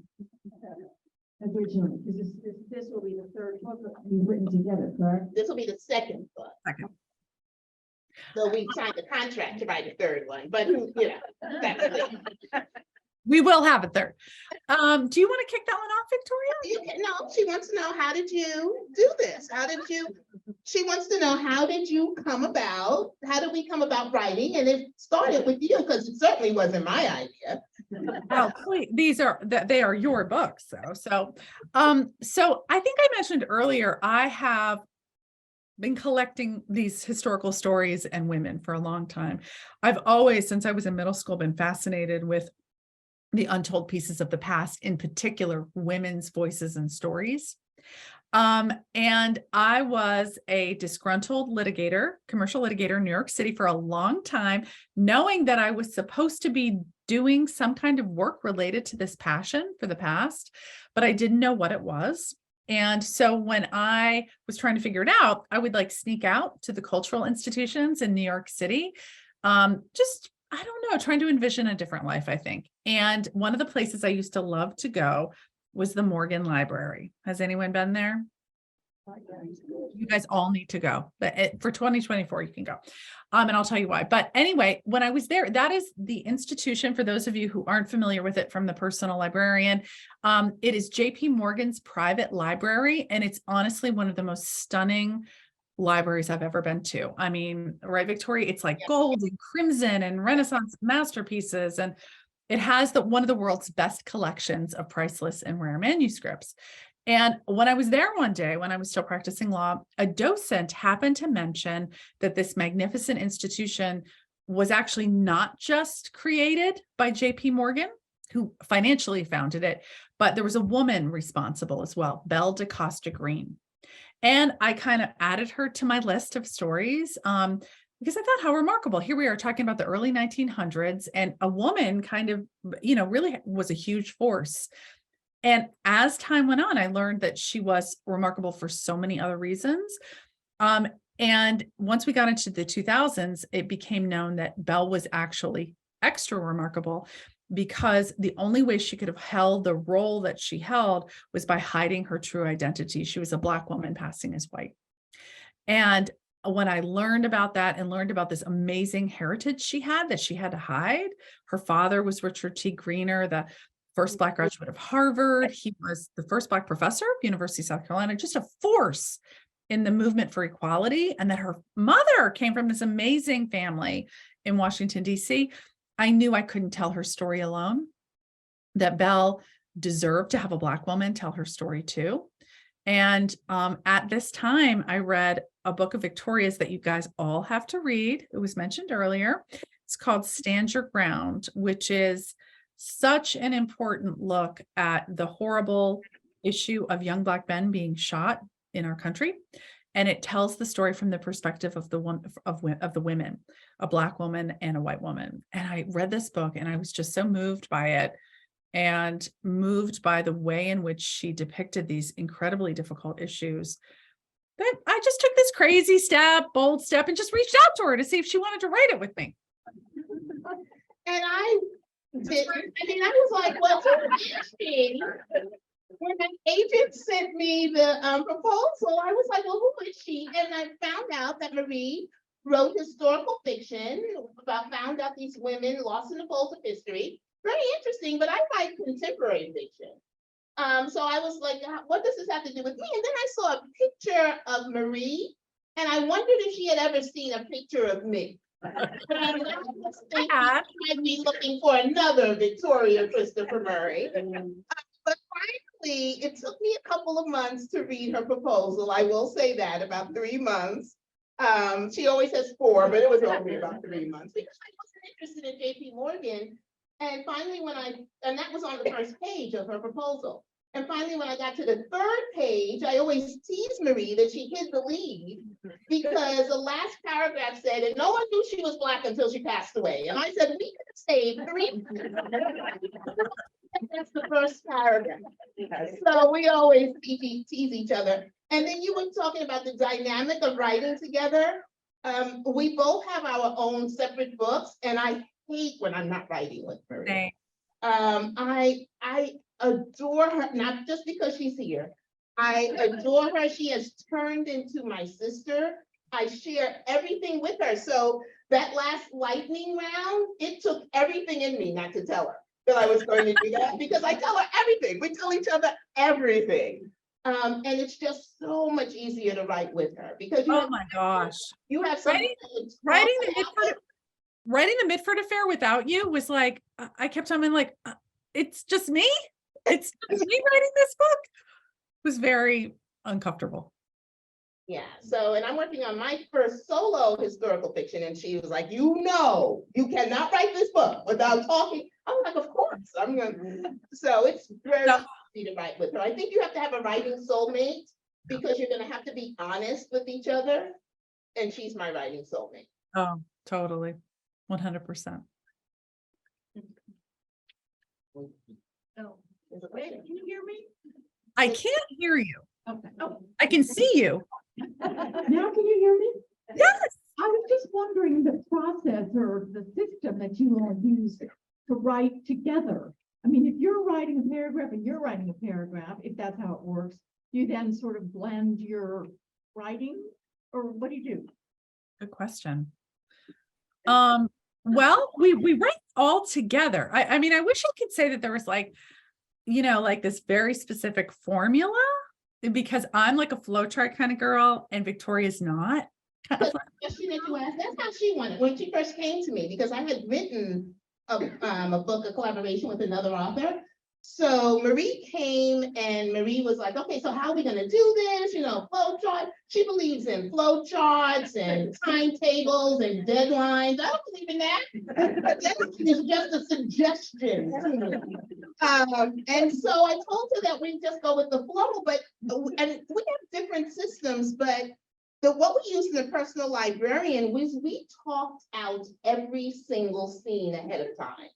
originally, because this will be the third book that you've written together, correct? This will be the second book. Second. So we signed the contract to write a third one, but you know, that's it. We will have a third. Do you want to kick that one off, Victoria? No, she wants to know, how did you do this? She wants to know, how did you come about? How did we come about writing? And it started with you, because it certainly wasn't my idea. Oh, please, they are your books, though. So I think I mentioned earlier, I have been collecting these historical stories and women for a long time. I've always, since I was in middle school, been fascinated with the untold pieces of the past, in particular, women's voices and stories. And I was a disgruntled litigator, commercial litigator in New York City for a long time, knowing that I was supposed to be doing some kind of work related to this passion for the past, but I didn't know what it was. And so when I was trying to figure it out, I would like sneak out to the cultural institutions in New York City, just, I don't know, trying to envision a different life, I think. And one of the places I used to love to go was the Morgan Library. Has anyone been there? You guys all need to go, but for 2024, you can go. And I'll tell you why. But anyway, when I was there, that is the institution, for those of you who aren't familiar with it from the personal librarian. It is JP Morgan's private library. And it's honestly one of the most stunning libraries I've ever been to. I mean, right, Victoria, it's like gold and crimson and Renaissance masterpieces. And it has one of the world's best collections of priceless and rare manuscripts. And when I was there one day, when I was still practicing law, a docent happened to mention that this magnificent institution was actually not just created by JP Morgan, who financially founded it, but there was a woman responsible as well, Belle DaCosta Green. And I kind of added her to my list of stories because I thought, how remarkable. Here we are talking about the early 1900s, and a woman kind of, really was a huge force. And as time went on, I learned that she was remarkable for so many other reasons. And once we got into the 2000s, it became known that Belle was actually extra remarkable, because the only way she could have held the role that she held was by hiding her true identity. She was a Black woman passing as white. And when I learned about that and learned about this amazing heritage she had that she had to hide, her father was Richard T. Greener, the first Black graduate of Harvard. He was the first Black professor of University of South Carolina, just a force in the movement for equality. And that her mother came from this amazing family in Washington, D.C. I knew I couldn't tell her story alone, that Belle deserved to have a Black woman tell her story too. And at this time, I read a book of Victoria's that you guys all have to read. It was mentioned earlier. It's called Stand Your Ground, which is such an important look at the horrible issue of young Black men being shot in our country. And it tells the story from the perspective of the women, a Black woman and a white woman. And I read this book and I was just so moved by it, and moved by the way in which she depicted these incredibly difficult issues, that I just took this crazy step, bold step, and just reached out to her to see if she wanted to write it with me. And I did. I mean, I was like, well, when my agent sent me the proposal, I was like, well, who is she? And I found out that Marie wrote historical fiction found out these women lost in the folds of history. Very interesting, but I like contemporary fiction. So I was like, what does this have to do with me? And then I saw a picture of Marie, and I wondered if she had ever seen a picture of me. I was thinking she might be looking for another Victoria Christopher Murray. But prior it took me a couple of months to read her proposal. I will say that, about 3 months. She always says 4, but it was only about 3 months because I wasn't interested in JP Morgan. And finally, and that was on the first page of her proposal. And finally, when I got to the 3rd page, I always teased Marie that she hid the lead because the last paragraph said, and no one knew she was Black until she passed away. And I said, we could have saved 3. That's the first paragraph. So we always tease each other. And then you were talking about the dynamic of writing together. We both have our own separate books, and I hate when I'm not writing with Marie. I adore her, not just because she's here. I adore her. She has turned into my sister. I share everything with her. So that last lightning round, it took everything in me not to tell her that I was going to do that, because I tell her everything. We tell each other everything. And it's just so much easier to write with her because Oh my gosh. you have something Writing the Mitford Affair without you was like, I kept telling like, it's just me. It's just me writing this book. It was very uncomfortable. Yeah, so, and I'm working on my first solo historical fiction, and she was like, you cannot write this book without talking. I'm like, of course, I'm gonna. So it's very easy to write with her. I think you have to have a writing soulmate because you're gonna have to be honest with each other, and she's my writing soulmate. Oh, totally. 100%. Can you hear me? I can't hear you. Okay. I can see you. Now can you hear me? Yes. I was just wondering the process or the system that you all use to write together. I mean, if you're writing a paragraph and you're writing a paragraph, if that's how it works, you then sort of blend your writing, or what do you do? Good question. Well, we write all together. I mean, I wish I could say that there was like, like this very specific formula, because I'm like a flowchart kind of girl and Victoria's not. The question that you asked, that's how she wanted when she first came to me, because I had written a book, a collaboration with another author. So Marie came and Marie was like, okay, so how are we going to do this? Flow chart. She believes in flow charts and timetables and deadlines. I don't believe in that. It's just a suggestion. And so I told her that we just go with the flow, and we have different systems, but what we used in the personal librarian was we talked out every single scene ahead of time.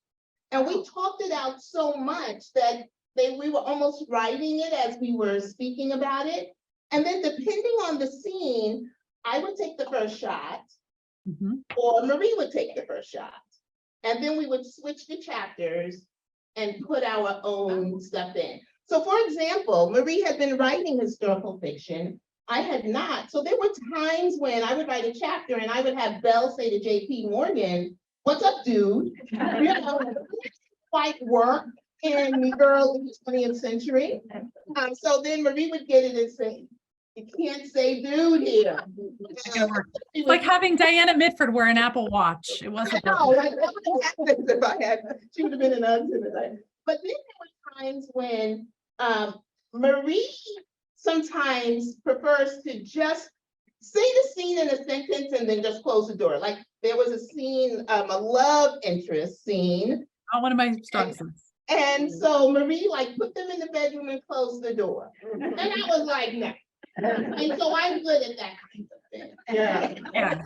And we talked it out so much that we were almost writing it as we were speaking about it. And then depending on the scene, I would take the first shot, or Marie would take the first shot. And then we would switch the chapters and put our own stuff in. So for example, Marie had been writing historical fiction. I had not. So there were times when I would write a chapter and I would have Belle say to JP Morgan, "What's up, dude?" Quite work in the early 20th century. So then Marie would get it and say, "You can't say dude here." It's like having Diana Mitford wear an Apple Watch. It wasn't. No, like, what happens if I had, she would have been an accident. But then there were times when Marie sometimes prefers to just say the scene in a sentence and then just close the door. Like there was a scene, a love interest scene. Oh, one of my strong suits. And so Marie put them in the bedroom and closed the door. And I was like, no. And so I'm good at that kind of thing. Yeah.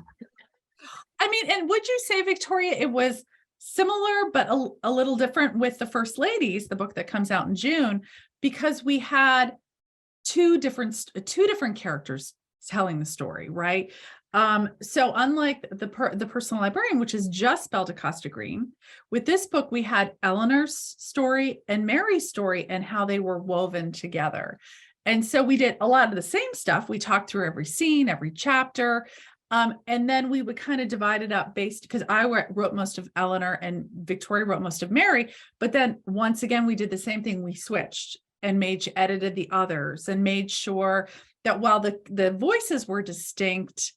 I mean, and would you say, Victoria, it was similar, but a little different with the First Ladies, the book that comes out in June, because we had two different characters telling the story, right? So unlike the personal librarian, which is just Belle DeCosta Green, with this book, we had Eleanor's story and Mary's story and how they were woven together. And so we did a lot of the same stuff. We talked through every scene, every chapter. And then we would kind of divide it up because I wrote most of Eleanor and Victoria wrote most of Mary. But then once again, we did the same thing. We switched and edited the others and made sure that while the voices were distinct,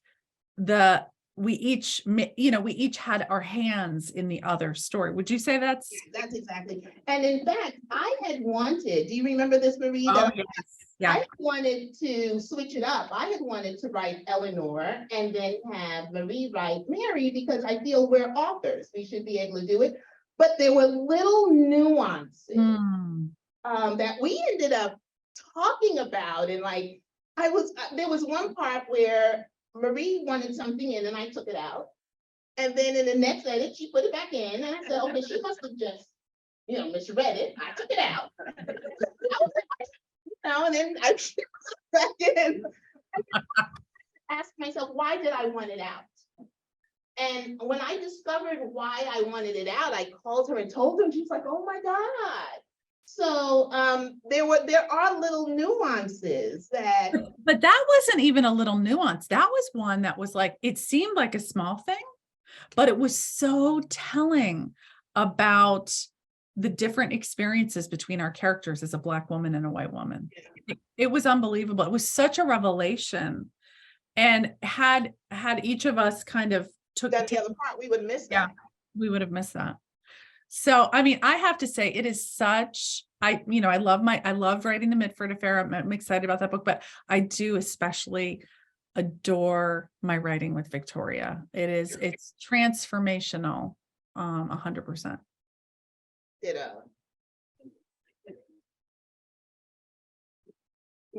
the we each, we each had our hands in the other story. Would you say that's? That's exactly. And in fact, I had wanted, do you remember this, Marie? Oh, That yes. I Yeah. wanted to switch it up. I had wanted to write Eleanor and then have Marie write Mary because I feel we're authors. We should be able to do it. But there were little nuances that we ended up talking about. And like, there was one part where Marie wanted something in and I took it out. And then in the next edit, she put it back in. And I said, okay, she must have just, misread it. I took it out. And then I put it back in. Asked myself, why did I want it out? And when I discovered why I wanted it out, I called her and told her, and she's like, oh my God. So there are little nuances that. But that wasn't even a little nuance. That was one that was like, it seemed like a small thing, but it was so telling about the different experiences between our characters as a Black woman and a white woman. It was unbelievable. It was such a revelation. And had each of us kind of took the other part, we would miss that. We would have missed that. So, I mean, I have to say it is such, I love writing the Mitford Affair. I'm excited about that book, but I do especially adore my writing with Victoria. It's transformational, 100%. Ditto.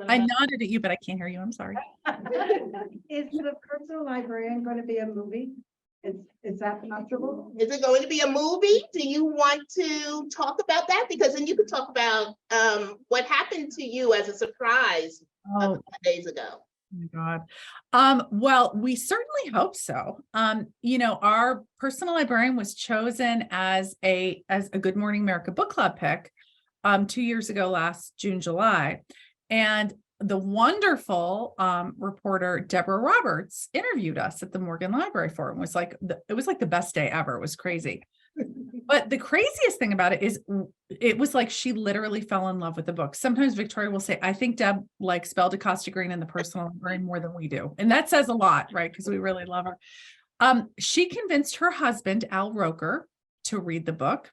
I nodded at you, but I can't hear you. I'm sorry. Is the personal librarian going to be a movie? Is that possible? Is it going to be a movie? Do you want to talk about that? Because then you could talk about what happened to you as a surprise a couple of days ago. Oh my God. Well, we certainly hope so. Our personal librarian was chosen as a Good Morning America book club pick 2 years ago, last June, July. And the wonderful reporter Deborah Roberts interviewed us at the Morgan Library Forum. It was like the best day ever. It was crazy. But the craziest thing about it is it was like she literally fell in love with the book. Sometimes Victoria will say, I think Deb likes Belle DeCosta Green and the personal librarian more than we do. And that says a lot, right? Because we really love her. She convinced her husband, Al Roker, to read the book.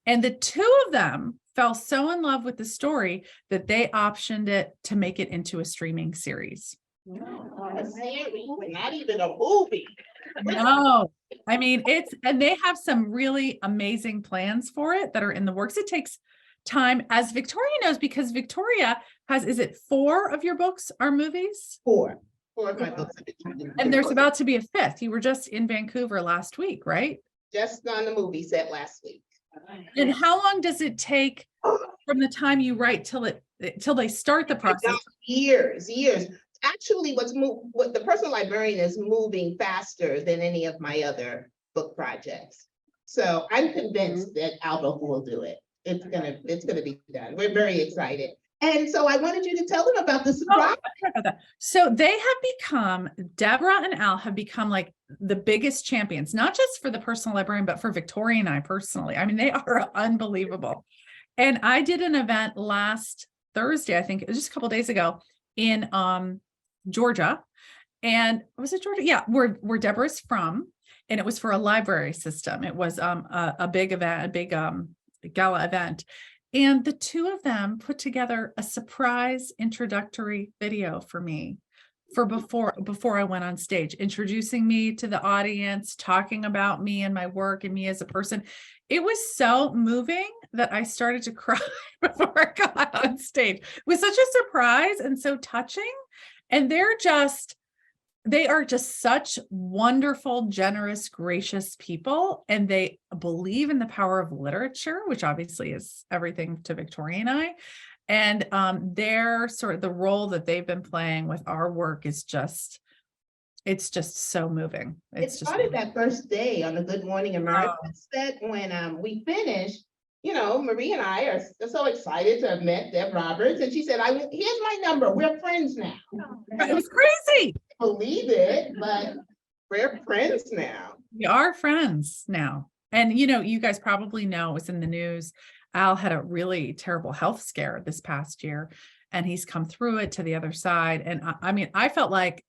And the two of them fell so in love with the story that they optioned it to make it into a streaming series. A series, not even a movie. No, I mean, and they have some really amazing plans for it that are in the works. It takes time, as Victoria knows, because Victoria is it 4 of your books are movies? 4 of my books. And there's about to be a 5th. You were just in Vancouver last week, right? Just on the movie set last week. And how long does it take from the time you write till they start the process? Years. Actually, what the personal librarian is moving faster than any of my other book projects. So I'm convinced that Alba will do it. It's gonna be done. We're very excited. And so I wanted you to tell them about the surprise. So Deborah and Al have become like the biggest champions, not just for the personal librarian, but for Victoria and I personally. I mean, they are unbelievable. And I did an event last Thursday, I think it was just a couple of days ago in Georgia. And was it Georgia? Yeah, where Deborah's from. And it was for a library system. It was a big event, a big gala event. And the two of them put together a surprise introductory video for me for before I went on stage, introducing me to the audience, talking about me and my work and me as a person. It was so moving that I started to cry before I got on stage. It was such a surprise and so touching. And they are just such wonderful, generous, gracious people. And they believe in the power of literature, which obviously is everything to Victoria and I. And their sort of the role that they've been playing with our work is it's just so moving. It started that first day on the Good Morning America set when we finished. Marie and I are so excited to have met Deb Roberts. And she said, here's my number. We're friends now. It was crazy. Believe it, but we're friends now. We are friends now. And, you guys probably know, it was in the news. Al had a really terrible health scare this past year. and he's come through it to the other side. And I mean, I felt like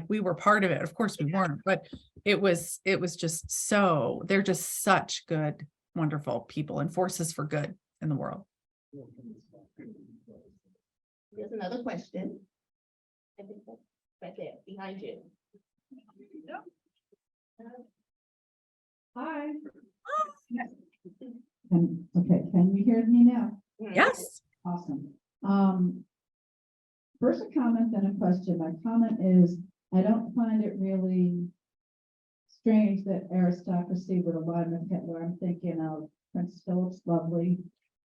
we were part of it. Of course we weren't, but it was just so, they're just such good, wonderful people and forces for good in the world. There's another question. I think that's right there, behind you. Hi. Okay, can you hear me now? Yes. Awesome. First a comment, then a question. My comment is, I don't find it really strange that aristocracy would align with Hitler. I'm thinking of Prince Philip's lovely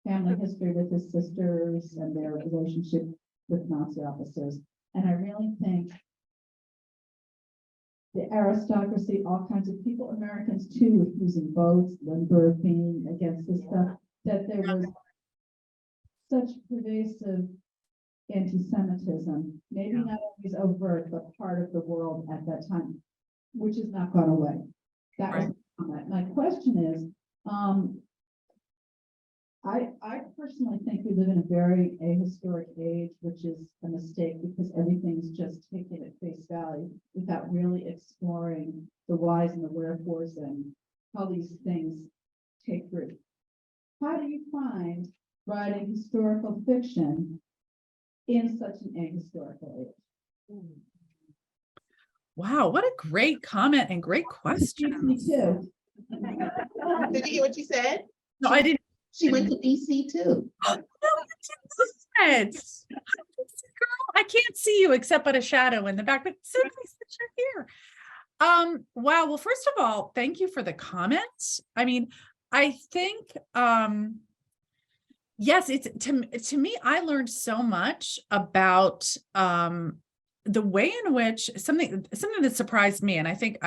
family history with his sisters and their relationship with Nazi officers. And I really think the aristocracy, all kinds of people, Americans too, using votes, Lindbergh being against this stuff, that there was such pervasive anti-Semitism, maybe not always overt, but part of the world at that time, which has not gone away. That was my comment. My question is, I personally think we live in a very ahistoric age, which is a mistake because everything's just taken at face value without really exploring the whys and the wherefores and how these things take root. How do you find writing historical fiction in such an ahistorical age? Wow, what a great comment and great question. Me too. Did you hear what you said? No, I didn't. She went to DC too. No, you didn't. Girl, I can't see you except but a shadow in the back, but so nice that you're here. Wow. Well, first of all, thank you for the comments. I mean, I think, yes, it's to me, I learned so much about, the way in which something that surprised me, and I think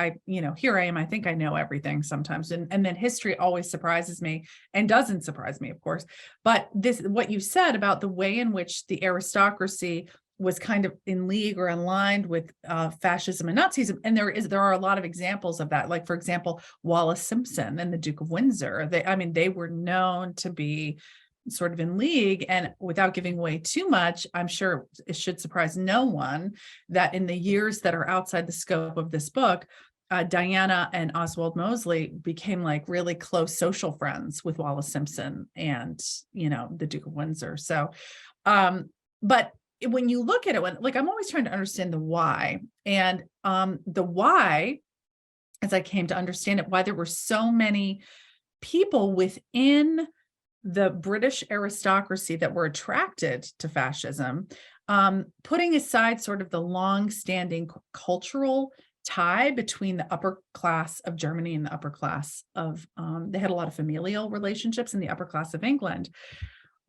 here I am, I think I know everything sometimes, and then history always surprises me and doesn't surprise me, of course. But what you said about the way in which the aristocracy was kind of in league or aligned with fascism and Nazism, and there are a lot of examples of that. Like, for example, Wallace Simpson and the Duke of Windsor. They were known to be sort of in league, and without giving away too much, I'm sure it should surprise no one that in the years that are outside the scope of this book, Diana and Oswald Mosley became like really close social friends with Wallace Simpson and, the Duke of Windsor. So, but when you look at it, I'm always trying to understand the why, and the why, as I came to understand it, why there were so many people within the British aristocracy that were attracted to fascism, putting aside sort of the long-standing cultural tie between the upper class of Germany and the upper class of, they had a lot of familial relationships in the upper class of England,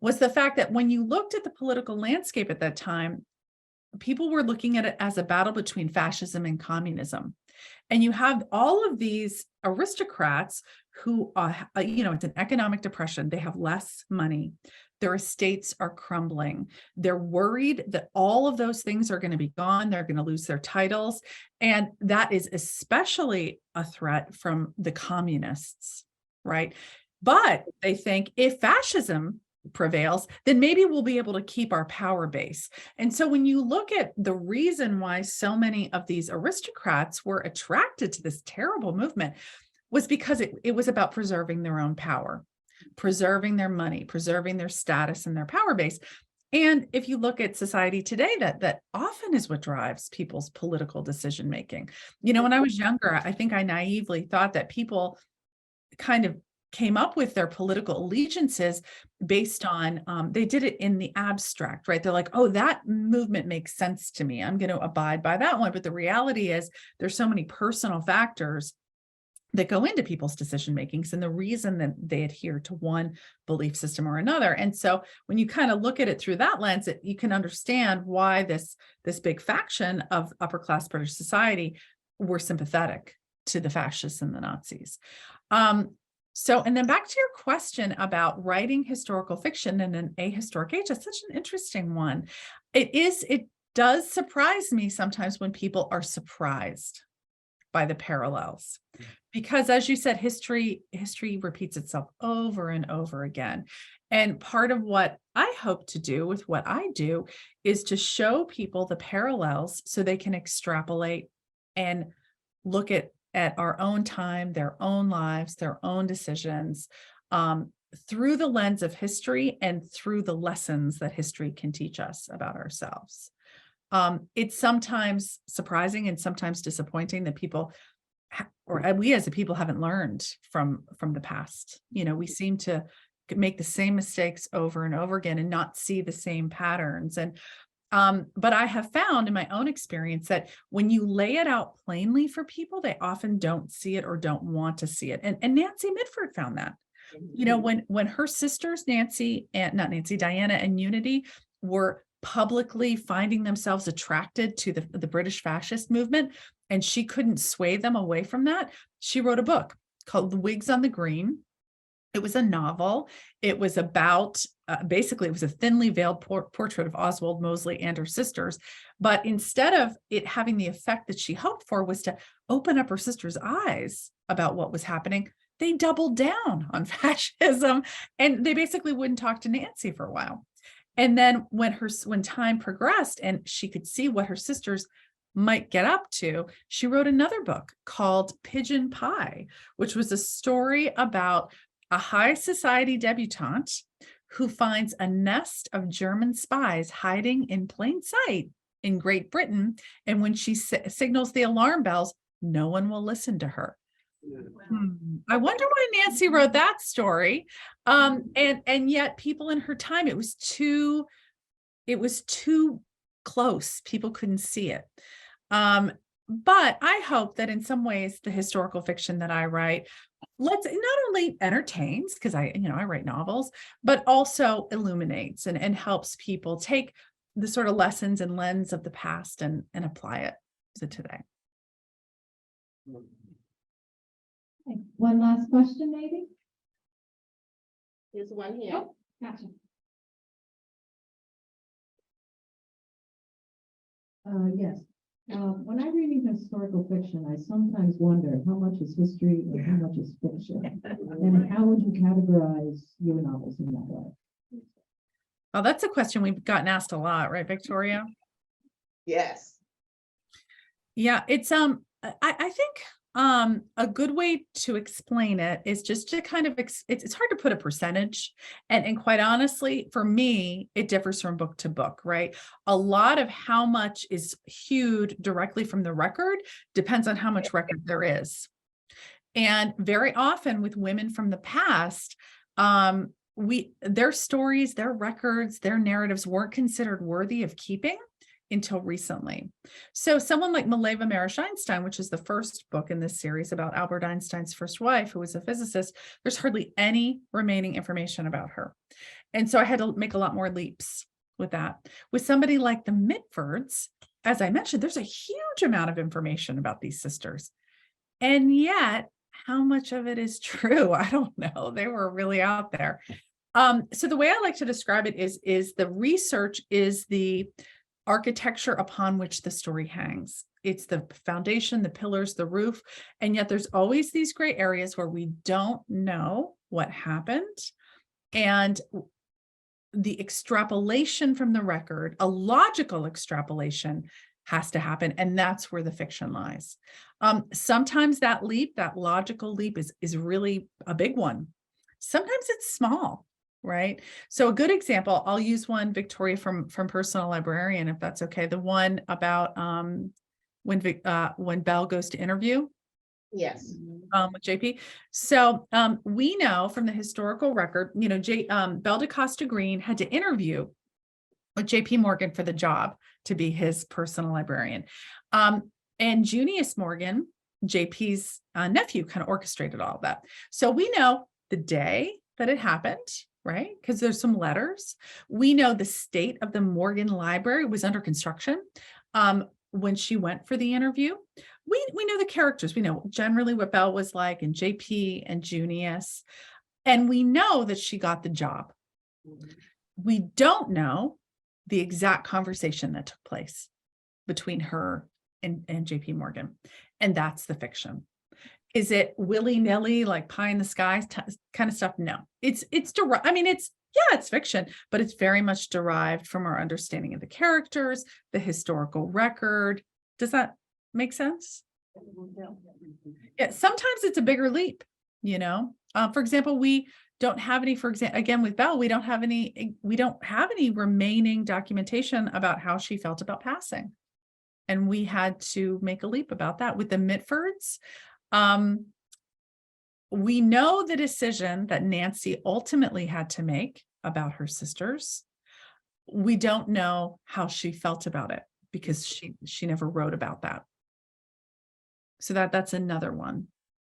was the fact that when you looked at the political landscape at that time, people were looking at it as a battle between fascism and communism. And you have all of these aristocrats who, it's an economic depression. They have less money. Their estates are crumbling. They're worried that all of those things are going to be gone. They're going to lose their titles. And that is especially a threat from the communists, right? But they think if fascism prevails, then maybe we'll be able to keep our power base. And so when you look at the reason why so many of these aristocrats were attracted to this terrible movement was because it was about preserving their own power, preserving their money, preserving their status and their power base. And if you look at society today, that often is what drives people's political decision making. When I was younger, I think I naively thought that people kind of came up with their political allegiances based on, they did it in the abstract, right? They're like, oh, that movement makes sense to me. I'm going to abide by that one. But the reality is there's so many personal factors that go into people's decision makings and the reason that they adhere to one belief system or another. And so when you kind of look at it through that lens, you can understand why this big faction of upper class British society were sympathetic to the fascists and the Nazis. And then back to your question about writing historical fiction in an ahistoric age, that's such an interesting one. It does surprise me sometimes when people are surprised by the parallels. Because as you said, history repeats itself over and over again. And part of what I hope to do with what I do is to show people the parallels so they can extrapolate and look at our own time, their own lives, their own decisions, through the lens of history and through the lessons that history can teach us about ourselves. It's sometimes surprising and sometimes disappointing that people or we as a people haven't learned from the past. We seem to make the same mistakes over and over again and not see the same patterns. And but I have found in my own experience that when you lay it out plainly for people, they often don't see it or don't want to see it. And Nancy Mitford found that. When her sisters, Diana and Unity, were publicly finding themselves attracted to the British fascist movement, and she couldn't sway them away from that, she wrote a book called The Whigs on the Green. It was a novel. It was about, basically, it was a thinly veiled portrait of Oswald Mosley and her sisters. But instead of it having the effect that she hoped for, was to open up her sisters' eyes about what was happening, they doubled down on fascism, and they basically wouldn't talk to Nancy for a while. And then when time progressed and she could see what her sisters might get up to, she wrote another book called Pigeon Pie, which was a story about a high society debutante who finds a nest of German spies hiding in plain sight in Great Britain. And when she signals the alarm bells, no one will listen to her. I wonder why Nancy wrote that story. And yet people in her time, it was too close. People couldn't see it. But I hope that in some ways, the historical fiction that I write, not only entertains, because I write novels, but also illuminates and helps people take the sort of lessons and lens of the past and apply it to today. Okay, one last question, maybe? Here's one here. Oh, gotcha. Yes. When I'm reading historical fiction, I sometimes wonder how much is history and how much is fiction, and how would you categorize your novels in that way? Well, that's a question we've gotten asked a lot, right, Victoria? Yes. Yeah, it's I think a good way to explain it is just to kind of it's hard to put a percentage, and quite honestly, for me, it differs from book to book, right? A lot of how much is hewed directly from the record depends on how much record there is. And very often with women from the past, their stories, their records, their narratives weren't considered worthy of keeping until recently. So someone like Mileva Marish Einstein, which is the first book in this series about Albert Einstein's first wife, who was a physicist, there's hardly any remaining information about her. And so I had to make a lot more leaps with that. With somebody like the Mitfords, as I mentioned, there's a huge amount of information about these sisters. And yet, how much of it is true? I don't know. They were really out there. So the way I like to describe it is the research is the architecture upon which the story hangs. It's the foundation, the pillars, the roof, and yet there's always these gray areas where we don't know what happened. And the extrapolation from the record, a logical extrapolation, has to happen, and that's where the fiction lies. Sometimes that logical leap is really a big one. Sometimes it's small. Right. So a good example, I'll use one, Victoria, from Personal Librarian, if that's okay. The one about when Belle goes to interview. Yes. With JP. So we know from the historical record, Belle DeCosta Green had to interview with JP Morgan for the job to be his personal librarian. And Junius Morgan, JP's nephew, kind of orchestrated all of that. So we know the day that it happened, right? Because there's some letters. We know the state of the Morgan Library was under construction when she went for the interview. We know the characters. We know generally what Belle was like, and JP and Junius. And we know that she got the job. We don't know the exact conversation that took place between her and JP Morgan. And that's the fiction. Is it willy-nilly, like pie in the sky kind of stuff? No, it's derived. I mean, it's fiction, but it's very much derived from our understanding of the characters, the historical record. Does that make sense? Yeah, sometimes it's a bigger leap, you know. For example, we don't have any, again, with Belle, we don't have any remaining documentation about how she felt about passing. And we had to make a leap about that. With the Mitfords, we know the decision that Nancy ultimately had to make about her sisters. We don't know how she felt about it because she never wrote about that. So that's another one.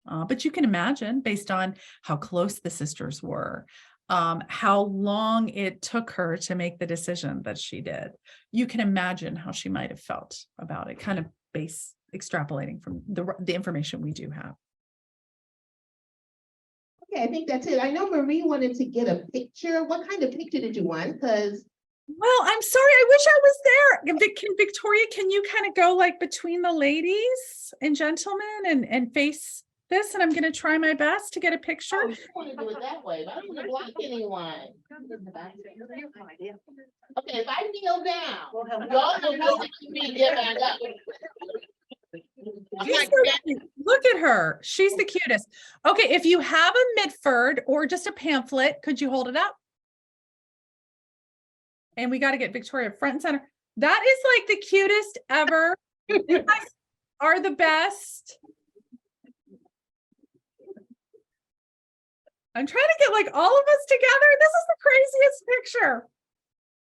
But you can imagine, based on how close the sisters were, how long it took her to make the decision that she did. You can imagine how she might have felt about it, kind of extrapolating from the information we do have. Okay, I think that's it. I know Marie wanted to get a picture. What kind of picture did you want? Because well, I'm sorry, I wish I was there. Victoria, can you kind of go like between the ladies and gentlemen and face this? And I'm going to try my best to get a picture. oh, you want to do it that way, but I don't want to block anyone. Okay, if I kneel down, y'all will know that you mean get back up. I'm She's not so getting- cute. Look at her. She's the cutest. Okay, if you have a Mitford or just a pamphlet, could you hold it up? And we got to get Victoria front and center. That is like the cutest ever. You guys are the best. I'm trying to get like all of us together. This is the craziest picture.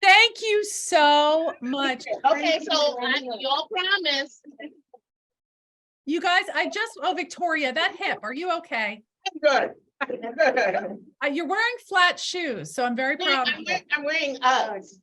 Thank you so much. Okay, so y'all promise. You guys, Victoria, that hip, are you okay? Good. You're wearing flat shoes, so I'm very proud of you. I'm wearing Uggs.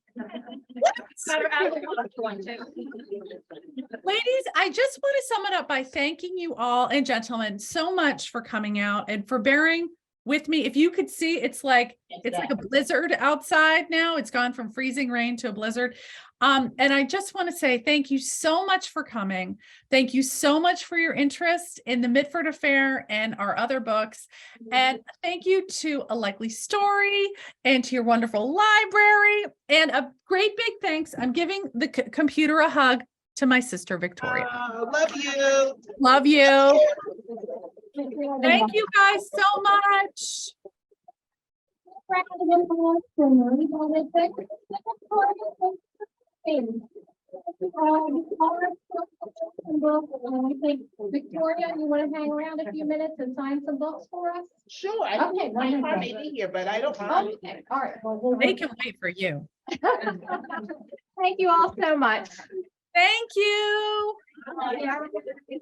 Ladies, I just want to sum it up by thanking you all, and gentlemen, so much for coming out and for bearing with me. If you could see, it's like a blizzard outside now. It's gone from freezing rain to a blizzard. And I just want to say thank you so much for coming. Thank you so much for your interest in the Mitford Affair and our other books. And thank you to A Likely Story and to your wonderful library. And a great big thanks. I'm giving the computer a hug to my sister, Victoria. Love you. Love you. Thank you guys so much. Victoria, you want to hang around a few minutes and sign some books for us? Sure. I Okay, think my car wonderful. may be here, but I don't mind. Okay, all right. Well, we'll They wait. can wait for you. Thank you all so much. Thank you. Yeah.